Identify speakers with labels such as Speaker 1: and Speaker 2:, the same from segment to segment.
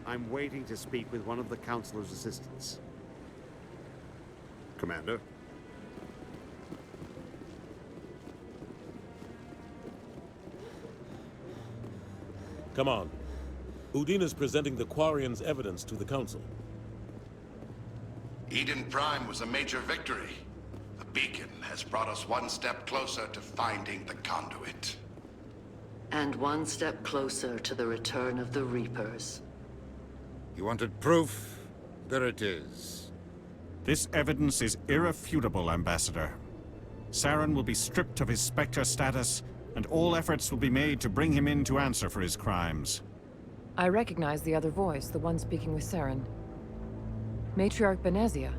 Speaker 1: I'm waiting to speak with one of the Councilor's assistants. Commander?
Speaker 2: Come on. Udine is presenting the Quarian's evidence to the Council.
Speaker 3: Eden Prime was a major victory. The beacon has brought us one step closer to finding the conduit.
Speaker 4: And one step closer to the return of the Reapers.
Speaker 5: You wanted proof? There it is.
Speaker 6: This evidence is irrefutable, Ambassador. Saren will be stripped of his Spectre status, and all efforts will be made to bring him in to answer for his crimes.
Speaker 7: I recognize the other voice, the one speaking with Saren. Matriarch Benezia.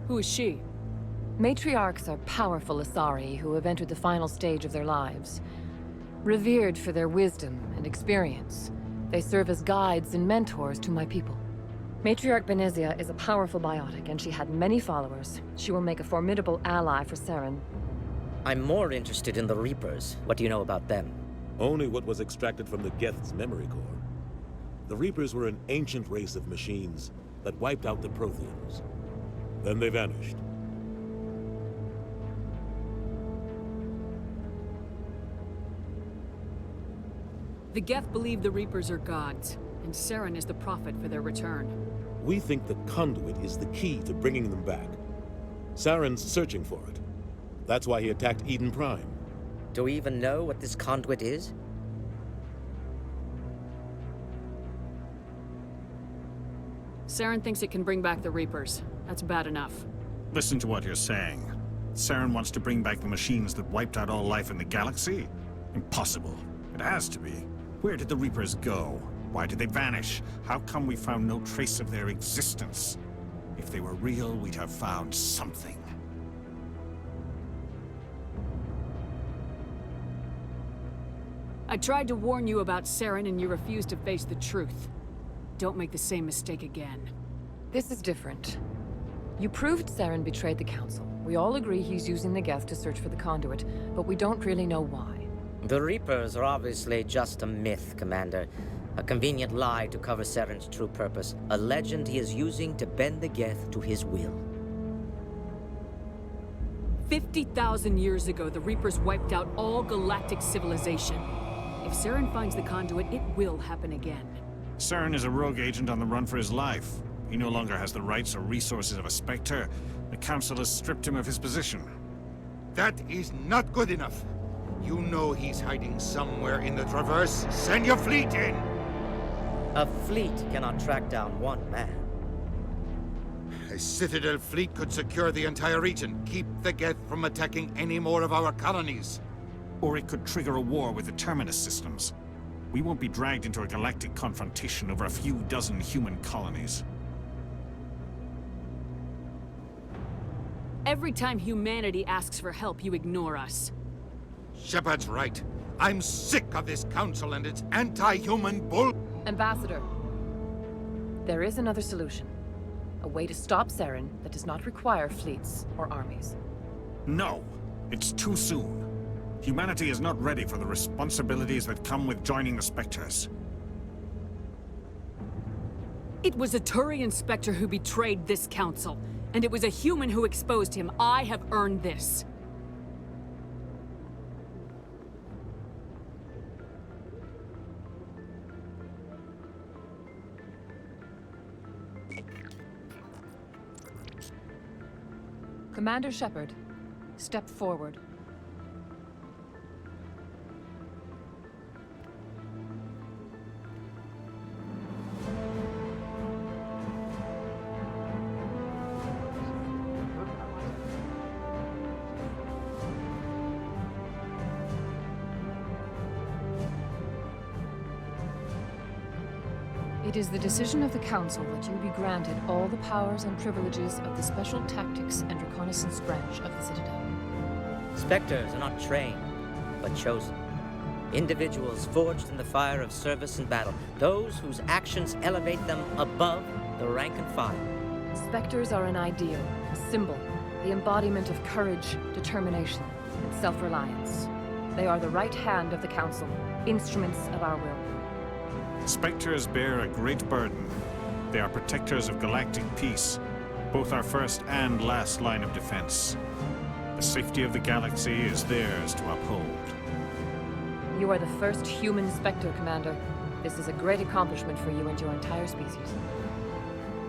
Speaker 8: Who is she?
Speaker 7: Matriarchs are powerful Asari who have entered the final stage of their lives. Revered for their wisdom and experience, they serve as guides and mentors to my people. Matriarch Benezia is a powerful biotic, and she had many followers. She will make a formidable ally for Saren.
Speaker 9: I'm more interested in the Reapers. What do you know about them?
Speaker 2: Only what was extracted from the Geth's memory core. The Reapers were an ancient race of machines that wiped out the Protheans. Then they vanished.
Speaker 8: The Geth believe the Reapers are gods, and Saren is the prophet for their return.
Speaker 2: We think the conduit is the key to bringing them back. Saren's searching for it. That's why he attacked Eden Prime.
Speaker 9: Do we even know what this conduit is?
Speaker 8: Saren thinks it can bring back the Reapers. That's bad enough.
Speaker 6: Listen to what you're saying. Saren wants to bring back the machines that wiped out all life in the galaxy? Impossible. It has to be. Where did the Reapers go? Why did they vanish? How come we found no trace of their existence? If they were real, we'd have found something.
Speaker 8: I tried to warn you about Saren and you refused to face the truth. Don't make the same mistake again.
Speaker 7: This is different. You proved Saren betrayed the Council. We all agree he's using the Geth to search for the conduit, but we don't really know why.
Speaker 9: The Reapers are obviously just a myth, Commander. A convenient lie to cover Saren's true purpose. A legend he is using to bend the Geth to his will.
Speaker 8: 50,000 years ago, the Reapers wiped out all galactic civilization. If Saren finds the conduit, it will happen again.
Speaker 6: Saren is a rogue agent on the run for his life. He no longer has the rights or resources of a Spectre. The Council has stripped him of his position.
Speaker 5: That is not good enough. You know he's hiding somewhere in the Traverse. Send your fleet in!
Speaker 9: A fleet cannot track down one man.
Speaker 5: A Citadel fleet could secure the entire region, keep the Geth from attacking any more of our colonies.
Speaker 6: Or it could trigger a war with the Terminus systems. We won't be dragged into a galactic confrontation over a few dozen human colonies.
Speaker 8: Every time humanity asks for help, you ignore us.
Speaker 5: Shepard's right. I'm sick of this council and its anti-human bull...
Speaker 7: Ambassador, there is another solution. A way to stop Saren that does not require fleets or armies.
Speaker 6: No, it's too soon. Humanity is not ready for the responsibilities that come with joining the Spectres.
Speaker 8: It was a Turian Spectre who betrayed this council, and it was a human who exposed him. I have earned this.
Speaker 7: Commander Shepard, step forward. It is the decision of the Council that you be granted all the powers and privileges of the Special Tactics and Reconnaissance branch of the Citadel.
Speaker 9: Spectres are not trained, but chosen. Individuals forged in the fire of service and battle. Those whose actions elevate them above the rank and file.
Speaker 7: Spectres are an ideal, a symbol, the embodiment of courage, determination. and self-reliance. They are the right hand of the Council, instruments of our will.
Speaker 6: Spectres bear a great burden. They are protectors of galactic peace, both our first and last line of defense. The safety of the galaxy is theirs to uphold.
Speaker 7: You are the first human Spectre, Commander. This is a great accomplishment for you and your entire species.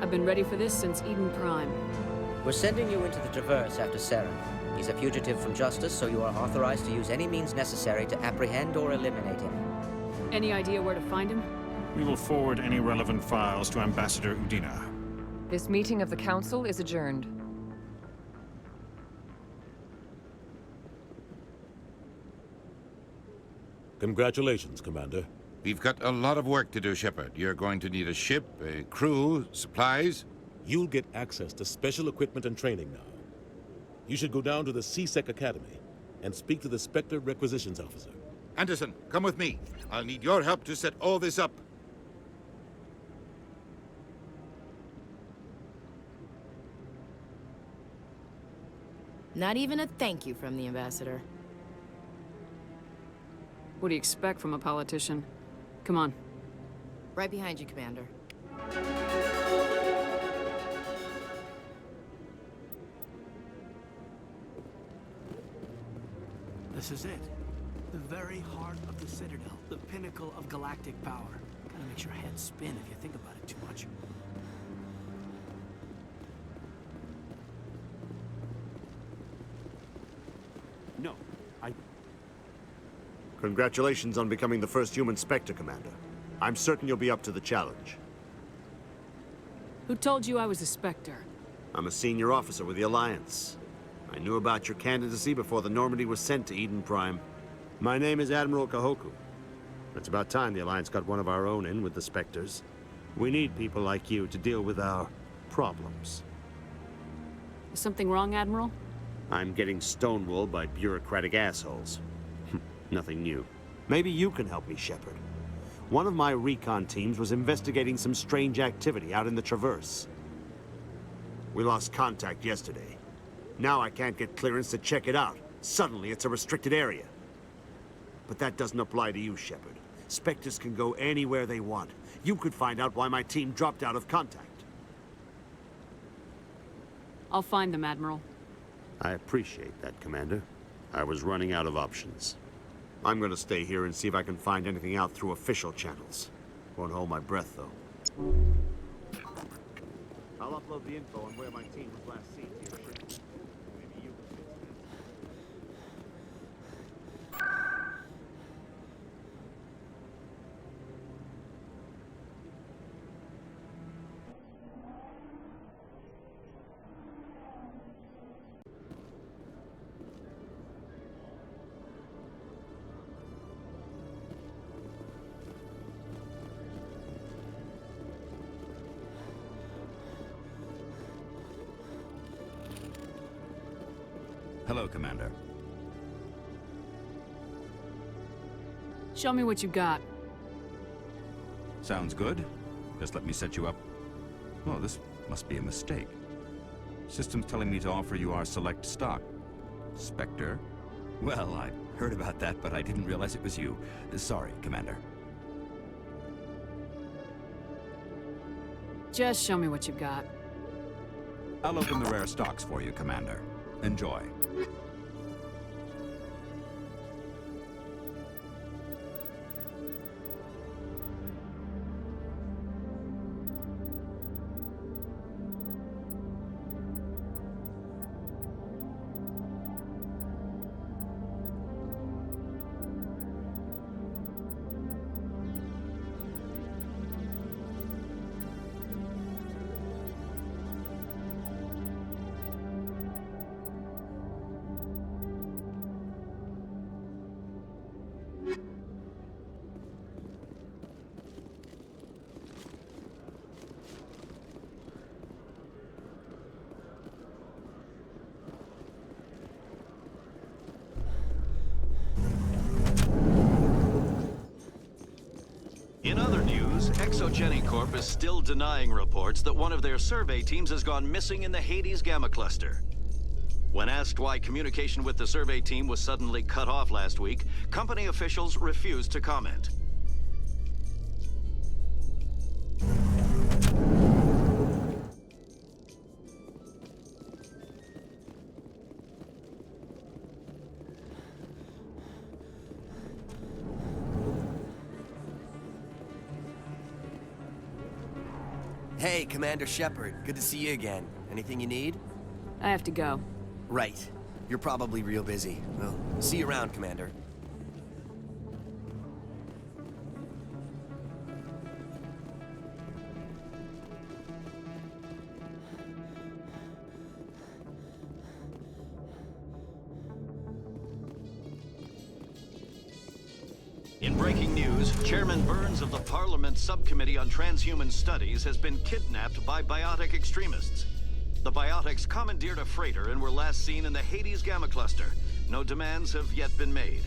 Speaker 8: I've been ready for this since Eden Prime.
Speaker 9: We're sending you into the Traverse after Saren. He's a fugitive from justice, so you are authorized to use any means necessary to apprehend or eliminate him.
Speaker 8: Any idea where to find him?
Speaker 6: We will forward any relevant files to Ambassador Udina.
Speaker 7: This meeting of the Council is adjourned.
Speaker 2: Congratulations, Commander.
Speaker 5: We've got a lot of work to do, Shepard. You're going to need a ship, a crew, supplies.
Speaker 2: You'll get access to special equipment and training now. You should go down to the C-Sec Academy and speak to the Spectre Requisitions Officer.
Speaker 5: Anderson, come with me. I'll need your help to set all this up.
Speaker 10: Not even a thank you from the Ambassador.
Speaker 8: What do you expect from a politician? Come on.
Speaker 10: Right behind you, Commander.
Speaker 11: This is it. The very heart of the Citadel. The pinnacle of galactic power. Kinda makes your head spin if you think about it too much.
Speaker 1: No, Congratulations on becoming the first human Spectre, Commander. I'm certain you'll be up to the challenge.
Speaker 8: Who told you I was a Spectre?
Speaker 1: I'm a senior officer with the Alliance. I knew about your candidacy before the Normandy was sent to Eden Prime. My name is Admiral Kahoku. It's about time the Alliance got one of our own in with the Spectres. We need people like you to deal with our problems.
Speaker 8: Is something wrong, Admiral?
Speaker 1: I'm getting stonewalled by bureaucratic assholes. Nothing new. Maybe you can help me, Shepard. One of my recon teams was investigating some strange activity out in the Traverse. We lost contact yesterday. Now I can't get clearance to check it out. Suddenly it's a restricted area. But that doesn't apply to you, Shepard. Spectres can go anywhere they want. You could find out why my team dropped out of contact.
Speaker 8: I'll find them, Admiral.
Speaker 1: I appreciate that, Commander. I was running out of options. I'm gonna stay here and see if I can find anything out through official channels. Won't hold my breath, though. I'll upload the info on where my team was last seen to your ship. Maybe you can fix that.
Speaker 12: Hello, Commander.
Speaker 8: Show me what you got.
Speaker 12: Sounds good. Just let me set you up. Oh, this must be a mistake. System's telling me to offer you our select stock. Spectre? Well, I heard about that, but I didn't realize it was you. Sorry, Commander.
Speaker 8: Just show me what you got.
Speaker 12: I'll open the rare stocks for you, Commander. Enjoy.
Speaker 13: In other news, Exogeny Corp is still denying reports that one of their survey teams has gone missing in the Hades Gamma Cluster. When asked why communication with the survey team was suddenly cut off last week, company officials refused to comment.
Speaker 14: Hey, Commander Shepard. Good to see you again. Anything you need?
Speaker 8: I have to go.
Speaker 14: Right. You're probably real busy. Well, see you around, Commander.
Speaker 13: In breaking news, Chairman Burns of the Parliament Subcommittee on Transhuman Studies has been kidnapped by biotic extremists. The biotics commandeered a freighter and were last seen in the Hades Gamma Cluster. No demands have yet been made.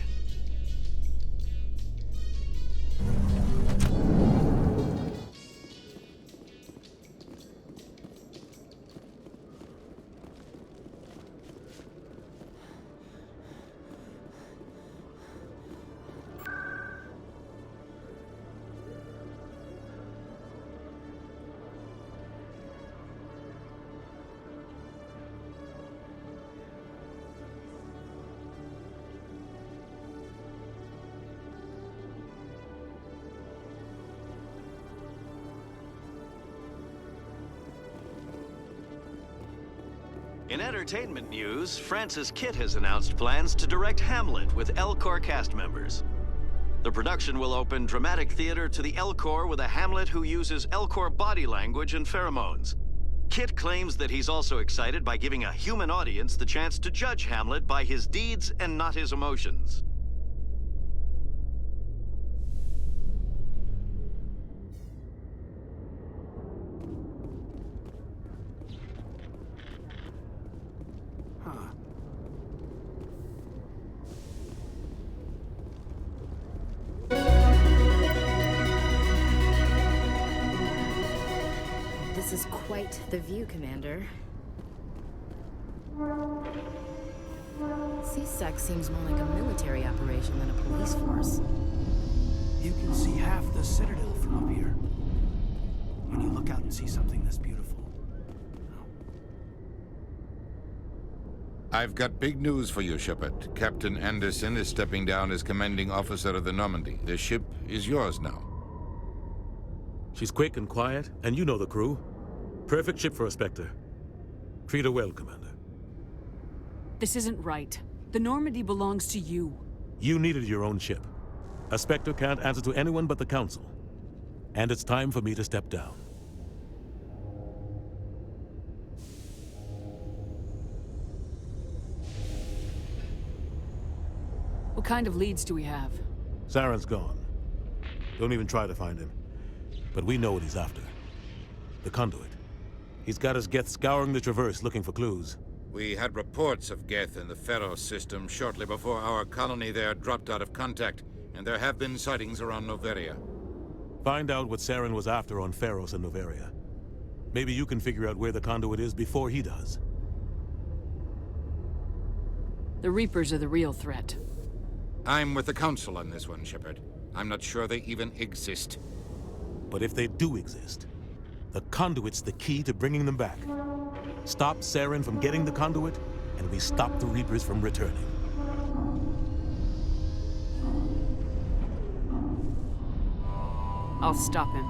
Speaker 13: In entertainment news, Francis Kitt has announced plans to direct Hamlet with Elcor cast members. The production will open dramatic theater to the Elcor with a Hamlet who uses Elcor body language and pheromones. Kitt claims that he's also excited by giving a human audience the chance to judge Hamlet by his deeds and not his emotions.
Speaker 10: This is quite the view, Commander. CSEC seems more like a military operation than a police force.
Speaker 11: You can see half the Citadel from up here. When you look out and see something this beautiful.
Speaker 5: I've got big news for you, Shepard. Captain Anderson is stepping down as commanding officer of the Normandy. The ship is yours now.
Speaker 2: She's quick and quiet, and you know the crew. Perfect ship for a Spectre. Treat her well, Commander.
Speaker 8: This isn't right. The Normandy belongs to you.
Speaker 2: You needed your own ship. A Spectre can't answer to anyone but the Council. And it's time for me to step down.
Speaker 8: What kind of leads do we have?
Speaker 2: Saren's gone. Don't even try to find him. But we know what he's after. The conduit. He's got his Geth scouring the Traverse looking for clues.
Speaker 5: We had reports of Geth in the Pharos system shortly before our colony there dropped out of contact, and there have been sightings around Noveria.
Speaker 2: Find out what Saren was after on Pharos and Noveria. Maybe you can figure out where the conduit is before he does.
Speaker 8: The Reapers are the real threat.
Speaker 5: I'm with the Council on this one, Shepard. I'm not sure they even exist.
Speaker 2: But if they do exist, the conduit's the key to bringing them back. Stop Saren from getting the conduit, and we stop the Reapers from returning.
Speaker 8: I'll stop him.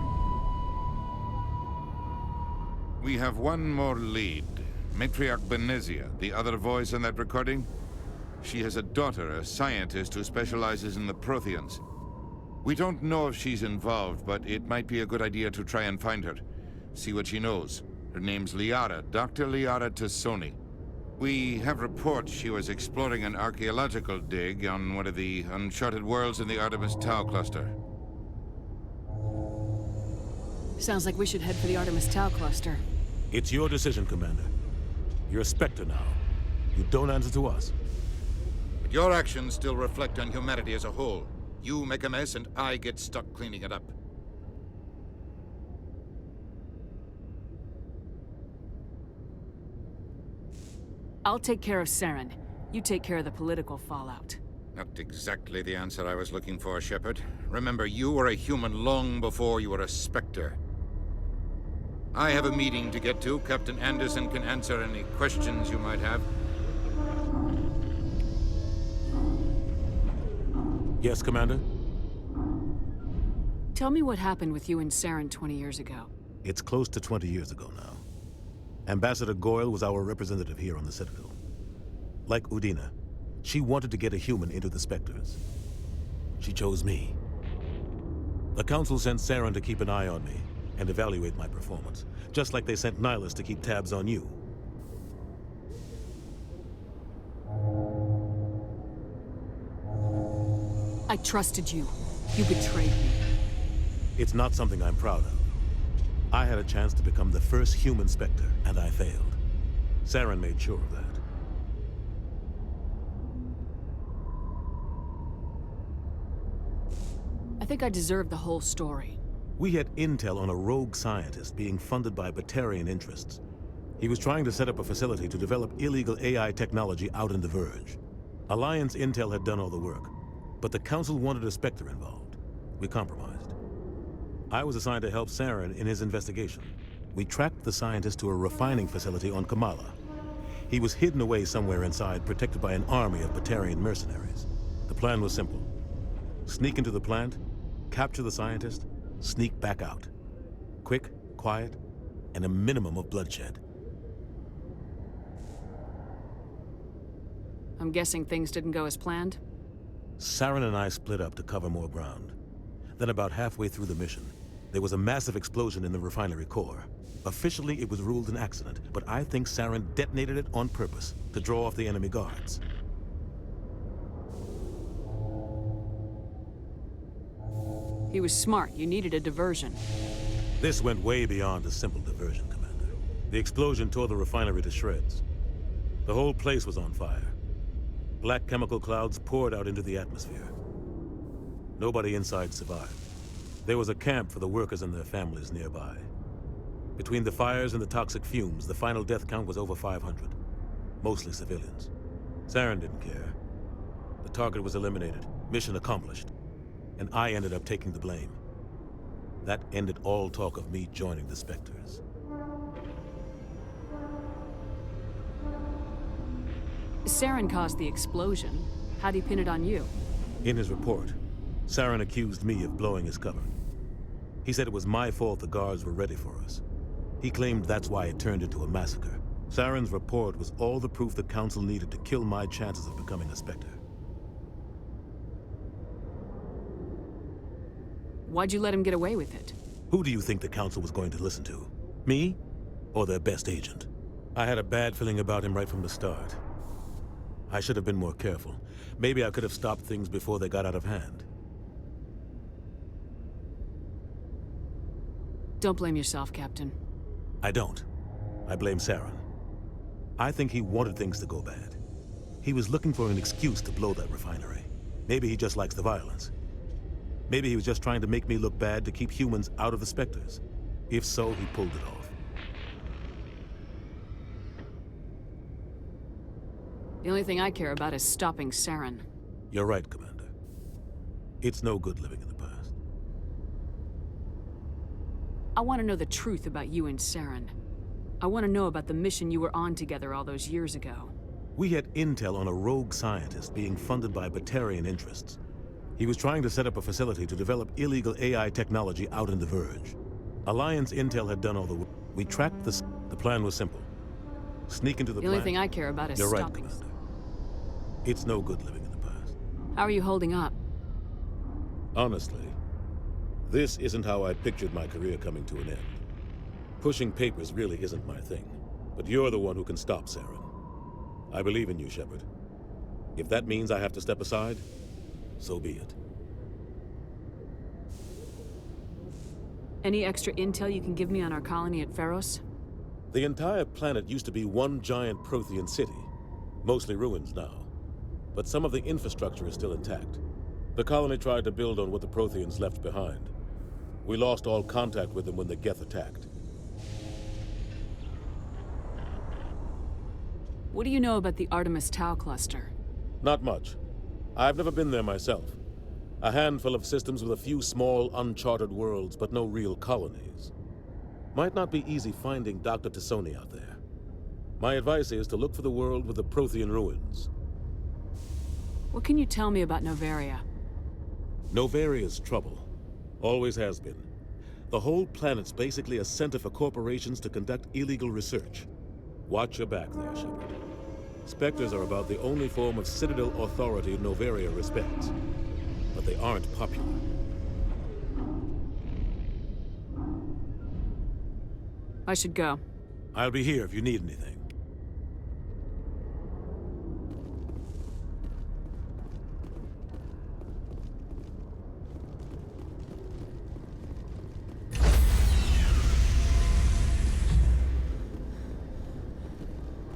Speaker 5: We have one more lead. Matriarch Benezia, the other voice in that recording. She has a daughter, a scientist who specializes in the Protheans. We don't know if she's involved, but it might be a good idea to try and find her. See what she knows. Her name's Liara, Dr. Liara Tassoni. We have reports she was exploring an archaeological dig on one of the uncharted worlds in the Artemis Tau cluster.
Speaker 8: Sounds like we should head for the Artemis Tau cluster.
Speaker 2: It's your decision, Commander. You're a Spectre now. You don't answer to us.
Speaker 5: But your actions still reflect on humanity as a whole. You make a mess and I get stuck cleaning it up.
Speaker 8: I'll take care of Saren. You take care of the political fallout.
Speaker 5: Not exactly the answer I was looking for, Shepard. Remember, you were a human long before you were a Spectre. I have a meeting to get to. Captain Anderson can answer any questions you might have.
Speaker 2: Yes, Commander?
Speaker 8: Tell me what happened with you and Saren 20 years ago.
Speaker 2: It's close to 20 years ago now. Ambassador Goyle was our representative here on the Citadel. Like Udina, she wanted to get a human into the Spectres. She chose me. The Council sent Saren to keep an eye on me and evaluate my performance, just like they sent Nihilus to keep tabs on you.
Speaker 8: I trusted you. You betrayed me.
Speaker 2: It's not something I'm proud of. I had a chance to become the first human Spectre, and I failed. Saren made sure of that.
Speaker 8: I think I deserve the whole story.
Speaker 2: We had intel on a rogue scientist being funded by Batarian interests. He was trying to set up a facility to develop illegal AI technology out in the Verge. Alliance intel had done all the work, but the Council wanted a Spectre involved. We compromised. I was assigned to help Saren in his investigation. We tracked the scientist to a refining facility on Kamala. He was hidden away somewhere inside, protected by an army of Batarian mercenaries. The plan was simple. Sneak into the plant, capture the scientist, sneak back out. Quick, quiet, and a minimum of bloodshed.
Speaker 8: I'm guessing things didn't go as planned?
Speaker 2: Saren and I split up to cover more ground. Then about halfway through the mission, there was a massive explosion in the refinery core. Officially, it was ruled an accident, but I think Saren detonated it on purpose to draw off the enemy guards.
Speaker 8: He was smart. You needed a diversion.
Speaker 2: This went way beyond a simple diversion, Commander. The explosion tore the refinery to shreds. The whole place was on fire. Black chemical clouds poured out into the atmosphere. Nobody inside survived. There was a camp for the workers and their families nearby. Between the fires and the toxic fumes, the final death count was over 500. Mostly civilians. Saren didn't care. The target was eliminated, mission accomplished. And I ended up taking the blame. That ended all talk of me joining the Spectres.
Speaker 8: Saren caused the explosion. How'd he pin it on you?
Speaker 2: In his report, Saren accused me of blowing his cover. He said it was my fault the guards were ready for us. He claimed that's why it turned into a massacre. Saren's report was all the proof the Council needed to kill my chances of becoming a Spectre.
Speaker 8: Why'd you let him get away with it?
Speaker 2: Who do you think the Council was going to listen to? Me? Or their best agent? I had a bad feeling about him right from the start. I should have been more careful. Maybe I could have stopped things before they got out of hand.
Speaker 8: Don't blame yourself, Captain.
Speaker 2: I don't. I blame Saren. I think he wanted things to go bad. He was looking for an excuse to blow that refinery. Maybe he just likes the violence. Maybe he was just trying to make me look bad to keep humans out of the Spectres. If so, he pulled it off.
Speaker 8: The only thing I care about is stopping Saren.
Speaker 2: You're right, Commander. It's no good living in the past.
Speaker 8: I want to know the truth about you and Saren. I want to know about the mission you were on together all those years ago.
Speaker 2: We had intel on a rogue scientist being funded by Batarian interests. He was trying to set up a facility to develop illegal AI technology out in the Verge. Alliance intel had done all the work. We tracked the plan was simple. Sneak into the
Speaker 8: only thing I care about is
Speaker 2: You're right,
Speaker 8: stopping.
Speaker 2: Commander. It's no good living in the past.
Speaker 8: How are you holding up?
Speaker 2: Honestly, this isn't how I pictured my career coming to an end. Pushing papers really isn't my thing, but you're the one who can stop Saren. I believe in you, Shepard. If that means I have to step aside, so be it.
Speaker 8: Any extra intel you can give me on our colony at Pharos?
Speaker 2: The entire planet used to be one giant Prothean city, mostly ruins now. But some of the infrastructure is still intact. The colony tried to build on what the Protheans left behind. We lost all contact with them when the Geth attacked.
Speaker 8: What do you know about the Artemis Tau cluster?
Speaker 2: Not much. I've never been there myself. A handful of systems with a few small, uncharted worlds, but no real colonies. Might not be easy finding Dr. Tassoni out there. My advice is to look for the world with the Prothean ruins.
Speaker 8: What can you tell me about Novaria?
Speaker 2: Novaria's trouble. Always has been. The whole planet's basically a center for corporations to conduct illegal research. Watch your back there, Shepard. Spectres are about the only form of Citadel authority Novaria respects. But they aren't popular.
Speaker 8: I should go.
Speaker 2: I'll be here if you need anything.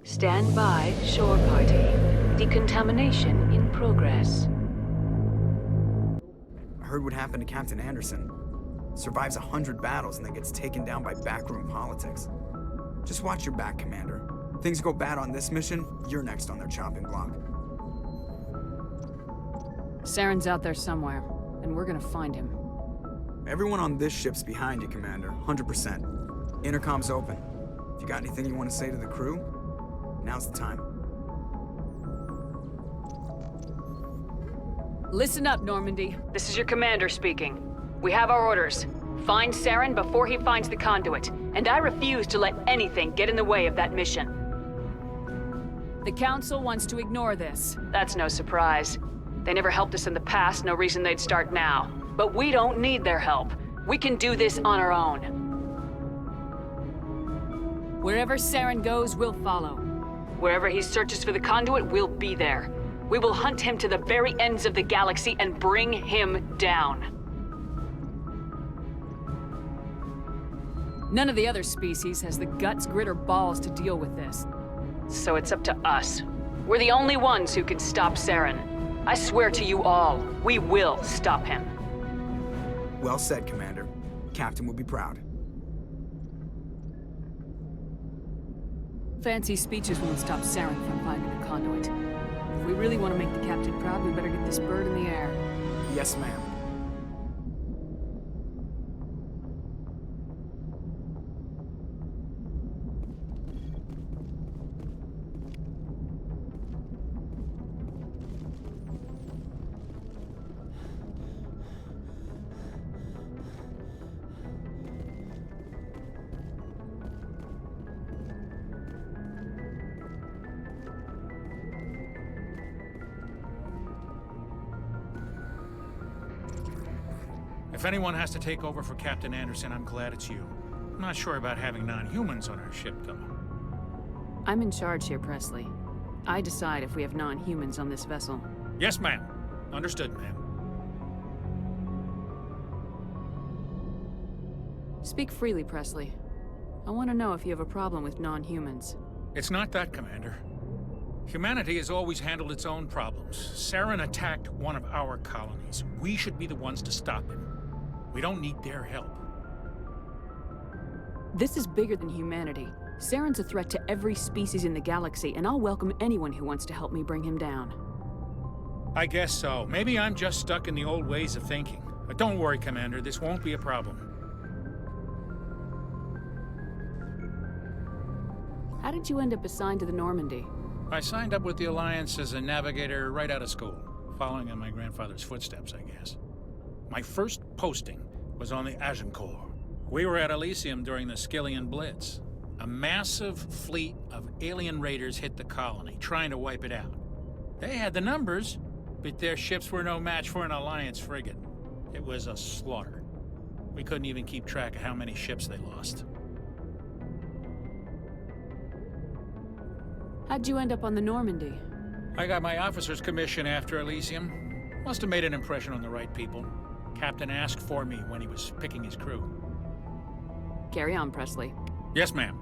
Speaker 15: Stand by, shore party. Decontamination in progress.
Speaker 16: I heard what happened to Captain Anderson. Survives 100 battles and then gets taken down by backroom politics. Just watch your back, Commander. Things go bad on this mission, you're next on their chopping block.
Speaker 8: Saren's out there somewhere, and we're gonna find him.
Speaker 16: Everyone on this ship's behind you, Commander. 100%. Intercom's open. If you got anything you want to say to the crew, now's the time.
Speaker 8: Listen up, Normandy. This is your commander speaking. We have our orders. Find Saren before he finds the conduit, and I refuse to let anything get in the way of that mission. The Council wants to ignore this. That's no surprise. They never helped us in the past, no reason they'd start now. But we don't need their help. We can do this on our own. Wherever Saren goes, we'll follow. Wherever he searches for the conduit, we'll be there. We will hunt him to the very ends of the galaxy and bring him down. None of the other species has the guts, grit, or balls to deal with this. So it's up to us. We're the only ones who can stop Saren. I swear to you all, we will stop him.
Speaker 16: Well said, Commander. Captain will be proud.
Speaker 8: Fancy speeches won't stop Saren from finding the conduit. If we really want to make the captain proud, we better get this bird in the air.
Speaker 16: Yes, ma'am.
Speaker 17: If anyone has to take over for Captain Anderson, I'm glad it's you. I'm not sure about having non-humans on our ship, though.
Speaker 8: I'm in charge here, Presley. I decide if we have non-humans on this vessel.
Speaker 17: Yes, ma'am. Understood, ma'am.
Speaker 8: Speak freely, Presley. I want to know if you have a problem with non-humans.
Speaker 17: It's not that, Commander. Humanity has always handled its own problems. Saren attacked one of our colonies. We should be the ones to stop him. We don't need their help.
Speaker 8: This is bigger than humanity. Saren's a threat to every species in the galaxy, and I'll welcome anyone who wants to help me bring him down.
Speaker 17: I guess so. Maybe I'm just stuck in the old ways of thinking. But don't worry, Commander. This won't be a problem.
Speaker 8: How did you end up assigned to the Normandy?
Speaker 17: I signed up with the Alliance as a navigator right out of school, following in my grandfather's footsteps, I guess. My first posting was on the Agincourt. We were at Elysium during the Skillian Blitz. A massive fleet of alien raiders hit the colony, trying to wipe it out. They had the numbers, but their ships were no match for an Alliance frigate. It was a slaughter. We couldn't even keep track of how many ships they lost.
Speaker 8: How'd you end up on the Normandy?
Speaker 17: I got my officer's commission after Elysium. Must have made an impression on the right people. Captain asked for me when he was picking his crew.
Speaker 8: Carry on, Presley.
Speaker 17: Yes, ma'am.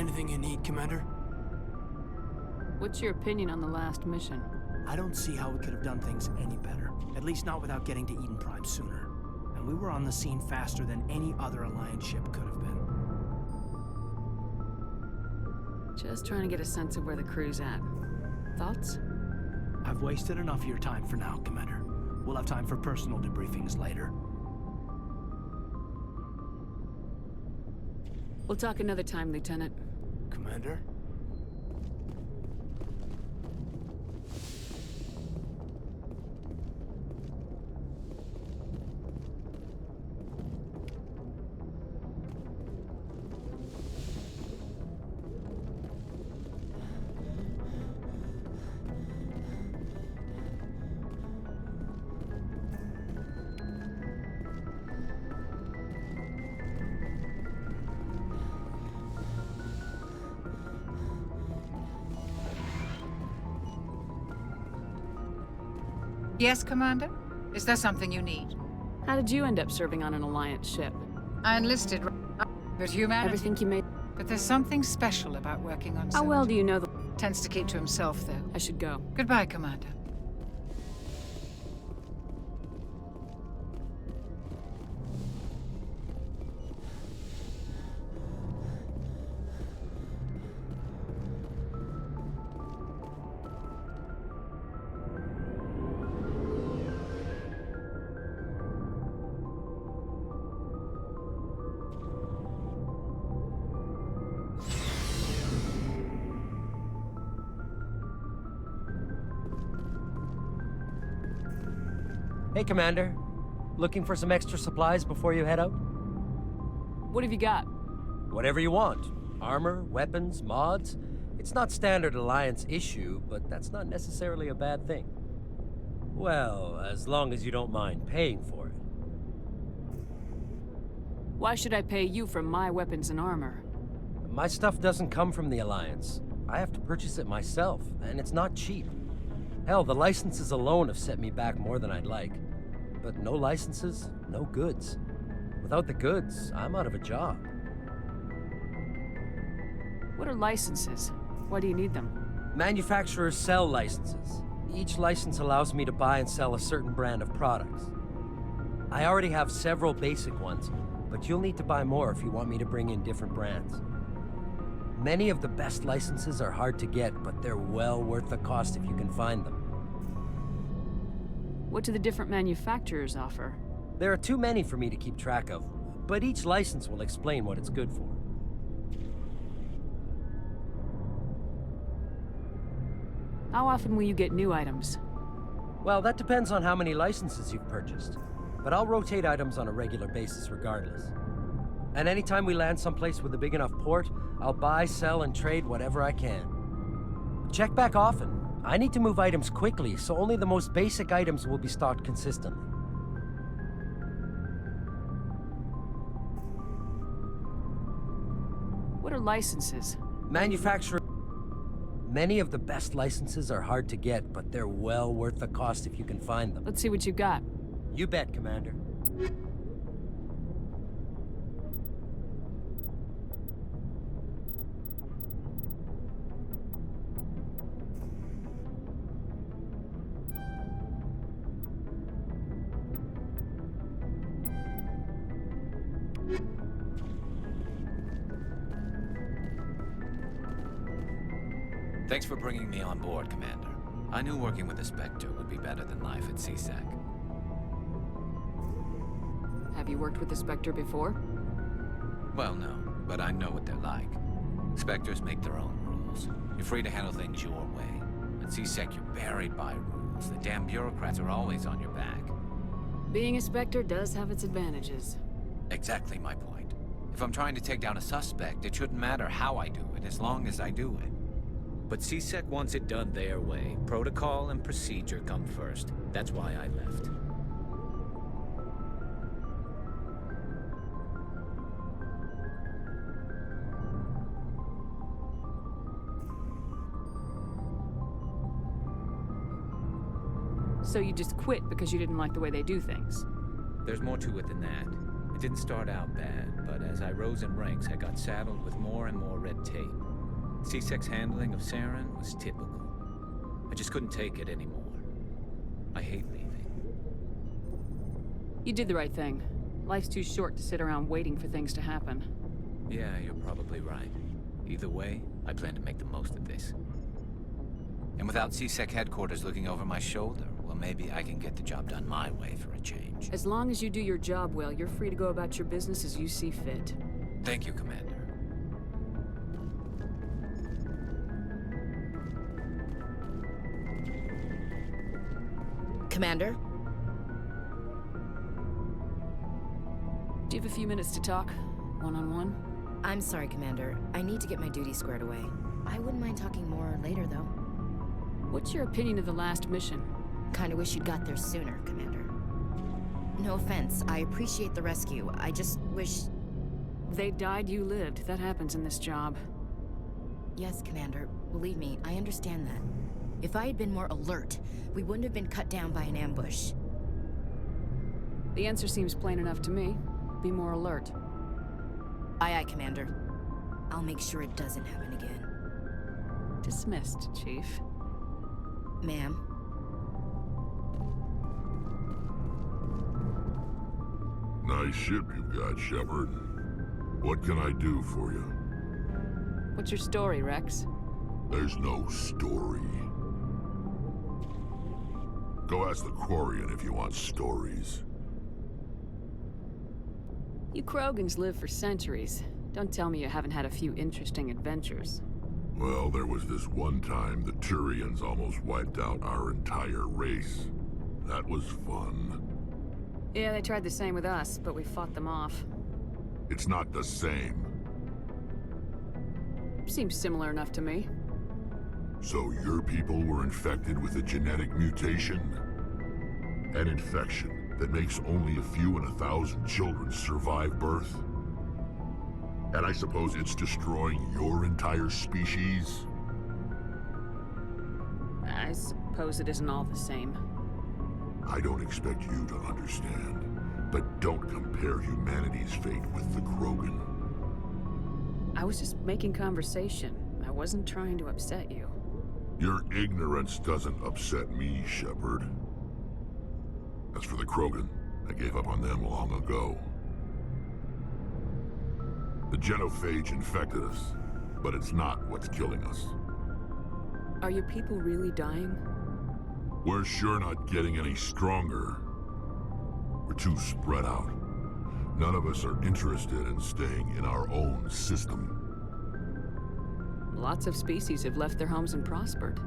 Speaker 11: Anything you need, Commander?
Speaker 8: What's your opinion on the last mission?
Speaker 11: I don't see how we could have done things any better. At least not without getting to Eden Prime sooner. And we were on the scene faster than any other Alliance ship could have been.
Speaker 8: Just trying to get a sense of where the crew's at. Thoughts?
Speaker 11: I've wasted enough of your time for now, Commander. We'll have time for personal debriefings later.
Speaker 8: We'll talk another time, Lieutenant.
Speaker 11: Commander?
Speaker 18: Yes, Commander? Is there something you need?
Speaker 8: How did you end up serving on an Alliance ship?
Speaker 18: I enlisted, but humanity...
Speaker 8: Everything you made...
Speaker 18: But there's something special about working on
Speaker 8: How well do you know the...
Speaker 18: Tends to keep to himself, though.
Speaker 8: I should go.
Speaker 18: Goodbye, Commander.
Speaker 19: Hey, Commander. Looking for some extra supplies before you head out?
Speaker 8: What have you got?
Speaker 19: Whatever you want. Armor, weapons, mods. It's not standard Alliance issue, but that's not necessarily a bad thing. Well, as long as you don't mind paying for it.
Speaker 8: Why should I pay you for my weapons and armor?
Speaker 19: My stuff doesn't come from the Alliance. I have to purchase it myself, and it's not cheap. Hell, the licenses alone have set me back more than I'd like. But no licenses, no goods. Without the goods, I'm out of a job.
Speaker 8: What are licenses? Why do you need them?
Speaker 19: Manufacturers sell licenses. Each license allows me to buy and sell a certain brand of products. I already have several basic ones, but you'll need to buy more if you want me to bring in different brands. Many of the best licenses are hard to get, but they're well worth the cost if you can find them.
Speaker 8: What do the different manufacturers offer?
Speaker 19: There are too many for me to keep track of, but each license will explain what it's good for.
Speaker 8: How often will you get new items?
Speaker 19: Well, that depends on how many licenses you've purchased, but I'll rotate items on a regular basis regardless. And anytime we land someplace with a big enough port, I'll buy, sell, and trade whatever I can. Check back often. I need to move items quickly, so only the most basic items will be stocked consistently.
Speaker 8: What are licenses?
Speaker 19: Manufacturer. Many of the best licenses are hard to get, but they're well worth the cost if you can find them.
Speaker 8: Let's see what you got.
Speaker 19: You bet, Commander.
Speaker 20: Thanks for bringing me on board, Commander. I knew working with the Spectre would be better than life at CSEC.
Speaker 8: Have you worked with the Spectre before?
Speaker 20: Well, no, but I know what they're like. Spectres make their own rules. You're free to handle things your way. At CSEC, you're buried by rules. The damn bureaucrats are always on your back.
Speaker 8: Being a Spectre does have its advantages.
Speaker 20: Exactly my point. If I'm trying to take down a suspect, it shouldn't matter how I do it, as long as I do it. But CSEC wants it done their way. Protocol and procedure come first. That's why I left.
Speaker 8: So you just quit because you didn't like the way they do things?
Speaker 20: There's more to it than that. It didn't start out bad, but as I rose in ranks, I got saddled with more and more red tape. C-Sec's handling of Saren was typical. I just couldn't take it anymore. I hate leaving.
Speaker 8: You did the right thing. Life's too short to sit around waiting for things to happen.
Speaker 20: Yeah, you're probably right. Either way, I plan to make the most of this. And without C-Sec headquarters looking over my shoulder, well, maybe I can get the job done my way for a change.
Speaker 8: As long as you do your job well, you're free to go about your business as you see fit.
Speaker 20: Thank you, Commander.
Speaker 10: Commander?
Speaker 8: Do you have a few minutes to talk? One-on-one?
Speaker 10: I'm sorry, Commander. I need to get my duties squared away. I wouldn't mind talking more later, though.
Speaker 8: What's your opinion of the last mission?
Speaker 10: Kinda wish you'd got there sooner, Commander. No offense, I appreciate the rescue. I just wish...
Speaker 8: They died, you lived. That happens in this job.
Speaker 10: Yes, Commander. Believe me, I understand that. If I had been more alert, we wouldn't have been cut down by an ambush.
Speaker 8: The answer seems plain enough to me. Be more alert.
Speaker 10: Aye, aye, Commander. I'll make sure it doesn't happen again.
Speaker 8: Dismissed, Chief.
Speaker 10: Ma'am?
Speaker 21: Nice ship you've got, Shepard. What can I do for you?
Speaker 8: What's your story, Rex?
Speaker 21: There's no story. Go ask the Quarian if you want stories.
Speaker 8: You Krogans live for centuries. Don't tell me you haven't had a few interesting adventures.
Speaker 21: Well, there was this one time the Turians almost wiped out our entire race. That was fun.
Speaker 8: Yeah, they tried the same with us, but we fought them off.
Speaker 21: It's not the same.
Speaker 8: Seems similar enough to me.
Speaker 21: So your people were infected with a genetic mutation? An infection that makes only a few in 1,000 children survive birth? And I suppose it's destroying your entire species?
Speaker 8: I suppose it isn't all the same.
Speaker 21: I don't expect you to understand, but don't compare humanity's fate with the Krogan.
Speaker 8: I was just making conversation. I wasn't trying to upset you.
Speaker 21: Your ignorance doesn't upset me, Shepard. As for the Krogan, I gave up on them long ago. The genophage infected us, but it's not what's killing us.
Speaker 8: Are your people really dying?
Speaker 21: We're sure not getting any stronger. We're too spread out. None of us are interested in staying in our own system.
Speaker 8: Lots of species have left their homes and prospered.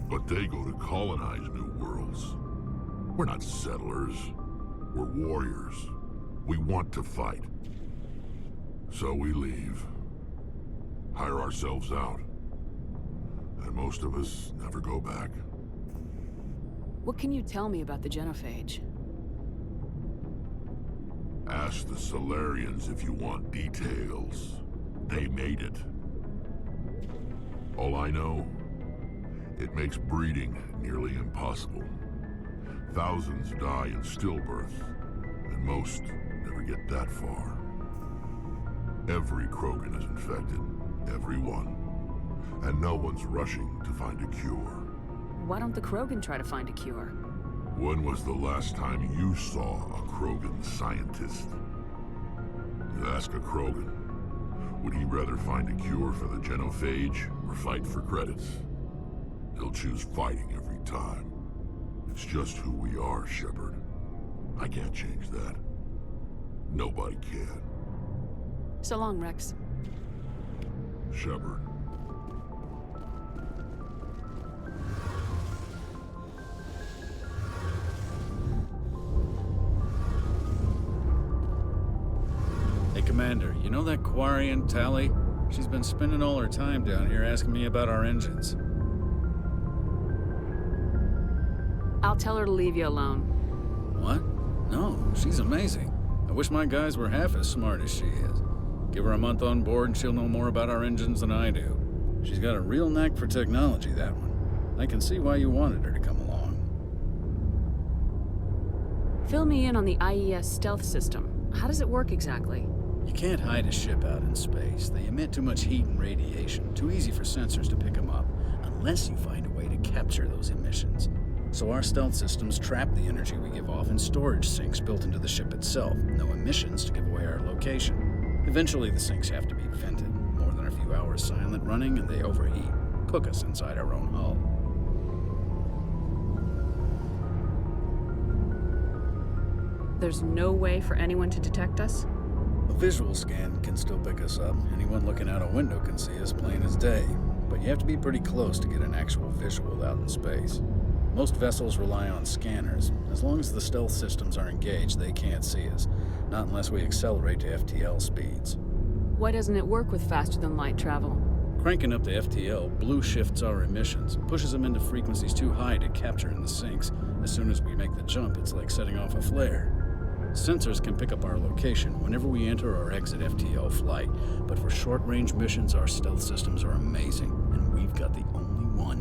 Speaker 21: But they go to colonize new worlds. We're not settlers. We're warriors. We want to fight. So we leave. Hire ourselves out. And most of us never go back.
Speaker 8: What can you tell me about the genophage?
Speaker 21: Ask the Solarians if you want details. They made it. All I know, it makes breeding nearly impossible. Thousands die in stillbirth, and most never get that far. Every Krogan is infected, every one. And no one's rushing to find a cure.
Speaker 8: Why don't the Krogan try to find a cure?
Speaker 21: When was the last time you saw a Krogan scientist? Ask a Krogan. Would he rather find a cure for the genophage or fight for credits? He'll choose fighting every time. It's just who we are, Shepard. I can't change that. Nobody can.
Speaker 8: So long, Rex.
Speaker 21: Shepard.
Speaker 17: Hey, Commander, you know that Quarian, Tally? She's been spending all her time down here asking me about our engines.
Speaker 8: I'll tell her to leave you alone.
Speaker 17: What? No, she's amazing. I wish my guys were half as smart as she is. Give her a month on board and she'll know more about our engines than I do. She's got a real knack for technology, that one. I can see why you wanted her to come along.
Speaker 8: Fill me in on the IES stealth system. How does it work exactly?
Speaker 3: You can't hide a ship out in space. They emit too much heat and radiation. Too easy for sensors to pick them up, unless you find a way to capture those emissions. So our stealth systems trap the energy we give off in storage sinks built into the ship itself. No emissions to give away our location. Eventually the sinks have to be vented. More than a few hours silent running and they overheat. Cook us inside our own hull.
Speaker 8: There's no way for anyone to detect us?
Speaker 3: A visual scan can still pick us up. Anyone looking out a window can see us plain as day. But you have to be pretty close to get an actual visual out in space. Most vessels rely on scanners. As long as the stealth systems are engaged, they can't see us. Not unless we accelerate to FTL speeds.
Speaker 8: Why doesn't it work with faster-than-light travel?
Speaker 3: Cranking up the FTL blue shifts our emissions, pushes them into frequencies too high to capture in the sinks. As soon as we make the jump, it's like setting off a flare. Sensors can pick up our location whenever we enter or exit FTL flight, but for short-range missions, our stealth systems are amazing, and we've got the only one.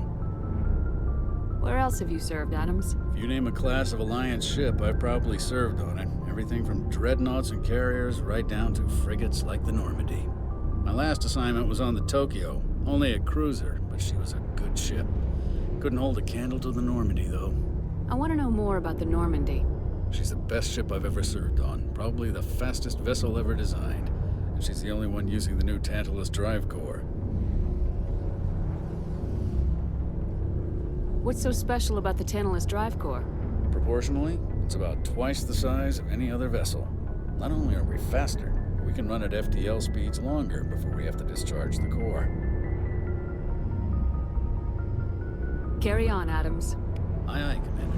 Speaker 8: Where else have you served, Adams?
Speaker 3: If you name a class of Alliance ship, I've probably served on it. Everything from dreadnoughts and carriers right down to frigates like the Normandy. My last assignment was on the Tokyo, only a cruiser, but she was a good ship. Couldn't hold a candle to the Normandy, though.
Speaker 8: I want to know more about the Normandy.
Speaker 3: She's the best ship I've ever served on, probably the fastest vessel ever designed. And she's the only one using the new Tantalus drive core.
Speaker 8: What's so special about the Tantalus drive core?
Speaker 3: Proportionally, it's about twice the size of any other vessel. Not only are we faster, we can run at FTL speeds longer before we have to discharge the core.
Speaker 8: Carry on, Adams.
Speaker 3: Aye, aye, Commander.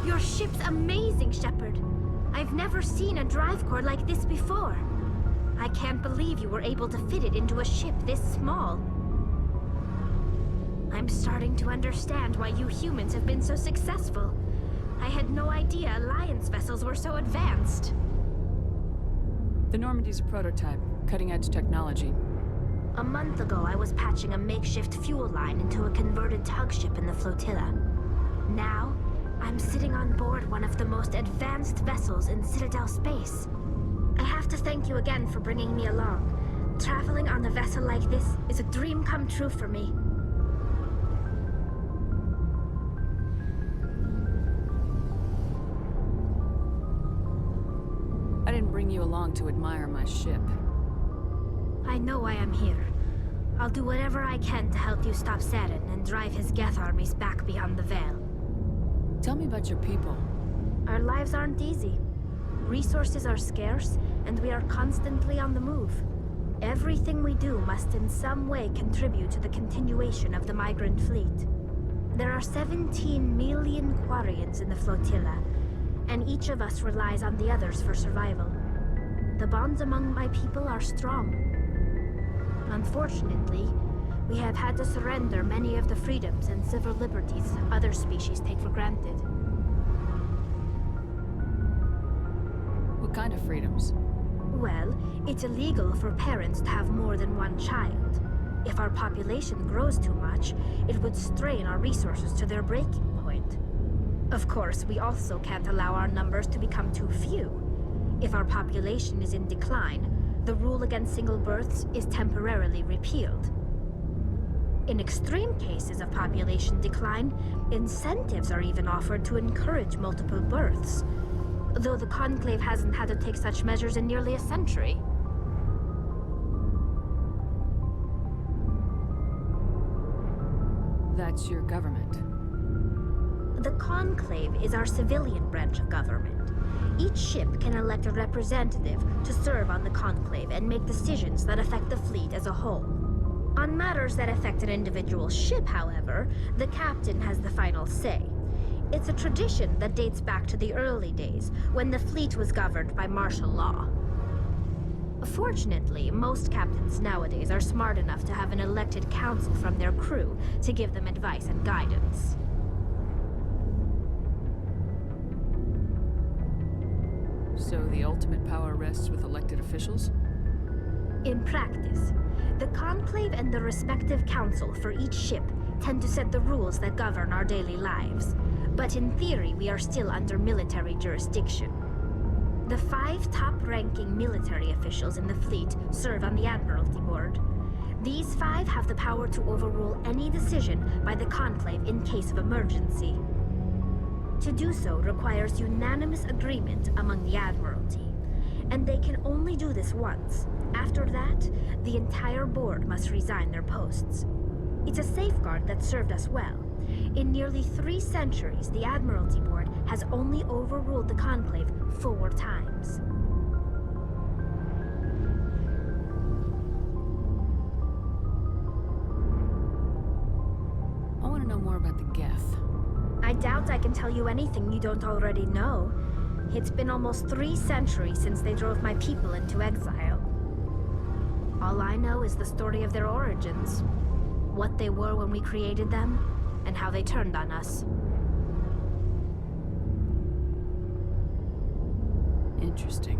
Speaker 22: Your ship's amazing, Shepard. I've never seen a drive core like this before. I can't believe you were able to fit it into a ship this small. I'm starting to understand why you humans have been so successful. I had no idea Alliance vessels were so advanced.
Speaker 8: The Normandy's a prototype, cutting-edge technology.
Speaker 22: A month ago, I was patching a makeshift fuel line into a converted tug ship in the flotilla. Now, I'm sitting on board one of the most advanced vessels in Citadel space. I have to thank you again for bringing me along. Traveling on a vessel like this is a dream come true for me.
Speaker 8: I didn't bring you along to admire my ship.
Speaker 22: I know why I'm here. I'll do whatever I can to help you stop Saren and drive his Geth armies back beyond the Veil.
Speaker 8: Tell me about your people.
Speaker 22: Our lives aren't easy. Resources are scarce, and we are constantly on the move. Everything we do must in some way contribute to the continuation of the migrant fleet. There are 17 million Quarians in the flotilla, and each of us relies on the others for survival. The bonds among my people are strong. Unfortunately, we have had to surrender many of the freedoms and civil liberties other species take for granted.
Speaker 8: What kind of freedoms?
Speaker 22: Well, it's illegal for parents to have more than one child. If our population grows too much, it would strain our resources to their breaking point. Of course, we also can't allow our numbers to become too few. If our population is in decline, the rule against single births is temporarily repealed. In extreme cases of population decline, incentives are even offered to encourage multiple births, though the Conclave hasn't had to take such measures in nearly a century.
Speaker 8: That's your government.
Speaker 22: The Conclave is our civilian branch of government. Each ship can elect a representative to serve on the Conclave and make decisions that affect the fleet as a whole. On matters that affect an individual ship, however, the captain has the final say. It's a tradition that dates back to the early days, when the fleet was governed by martial law. Fortunately, most captains nowadays are smart enough to have an elected council from their crew to give them advice and guidance.
Speaker 8: So the ultimate power rests with elected officials?
Speaker 22: In practice, the Conclave and the respective council for each ship tend to set the rules that govern our daily lives. But in theory, we are still under military jurisdiction. The 5 top-ranking military officials in the fleet serve on the Admiralty Board. These 5 have the power to overrule any decision by the Conclave in case of emergency. To do so requires unanimous agreement among the Admiralty, and they can only do this once. After that, the entire board must resign their posts. It's a safeguard that served us well. In nearly 3 centuries, the Admiralty Board has only overruled the Conclave 4 times.
Speaker 15: I want to know more about the Geth.
Speaker 22: I doubt I can tell you anything you don't already know. It's been almost 3 centuries since they drove my people into exile. All I know is the story of their origins. What they were when we created them, and how they turned on us.
Speaker 15: Interesting.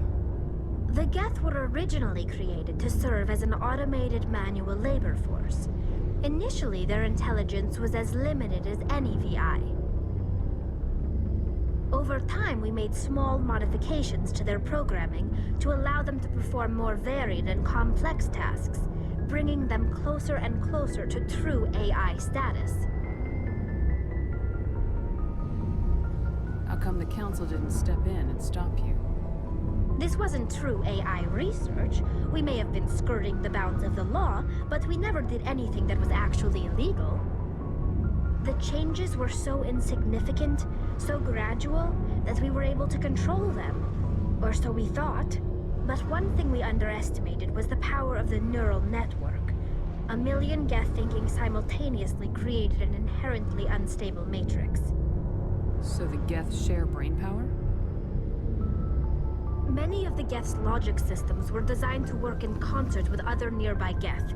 Speaker 22: The Geth were originally created to serve as an automated manual labor force. Initially, their intelligence was as limited as any VI. Over time, we made small modifications to their programming to allow them to perform more varied and complex tasks, bringing them closer and closer to true AI status.
Speaker 15: How come the Council didn't step in and stop you?
Speaker 22: This wasn't true AI research. We may have been skirting the bounds of the law, but we never did anything that was actually illegal. The changes were so insignificant, so gradual, that we were able to control them. Or so we thought. But one thing we underestimated was the power of the neural network. A million Geth thinking simultaneously created an inherently unstable matrix.
Speaker 15: So the Geth share brainpower?
Speaker 22: Many of the Geth's logic systems were designed to work in concert with other nearby Geth.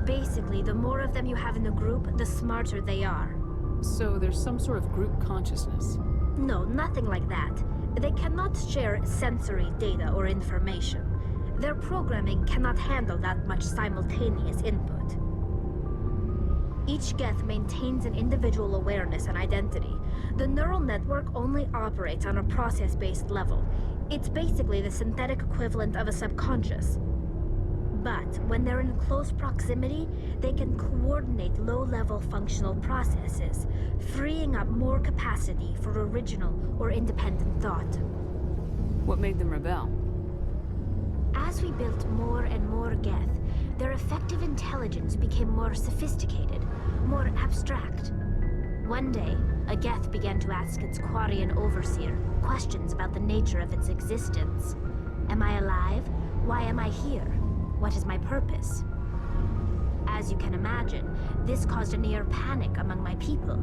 Speaker 22: Basically, the more of them you have in a group, the smarter they are.
Speaker 15: So there's some sort of group consciousness?
Speaker 22: No, nothing like that. They cannot share sensory data or information. Their programming cannot handle that much simultaneous input. Each Geth maintains an individual awareness and identity. The neural network only operates on a process-based level. It's basically the synthetic equivalent of a subconscious. But when they're in close proximity, they can coordinate low-level functional processes, freeing up more capacity for original or independent thought.
Speaker 15: What made them rebel?
Speaker 22: As we built more and more Geth, their effective intelligence became more sophisticated, more abstract. One day, a Geth began to ask its Quarian overseer questions about the nature of its existence. Am I alive? Why am I here? What is my purpose? As you can imagine, this caused a near panic among my people.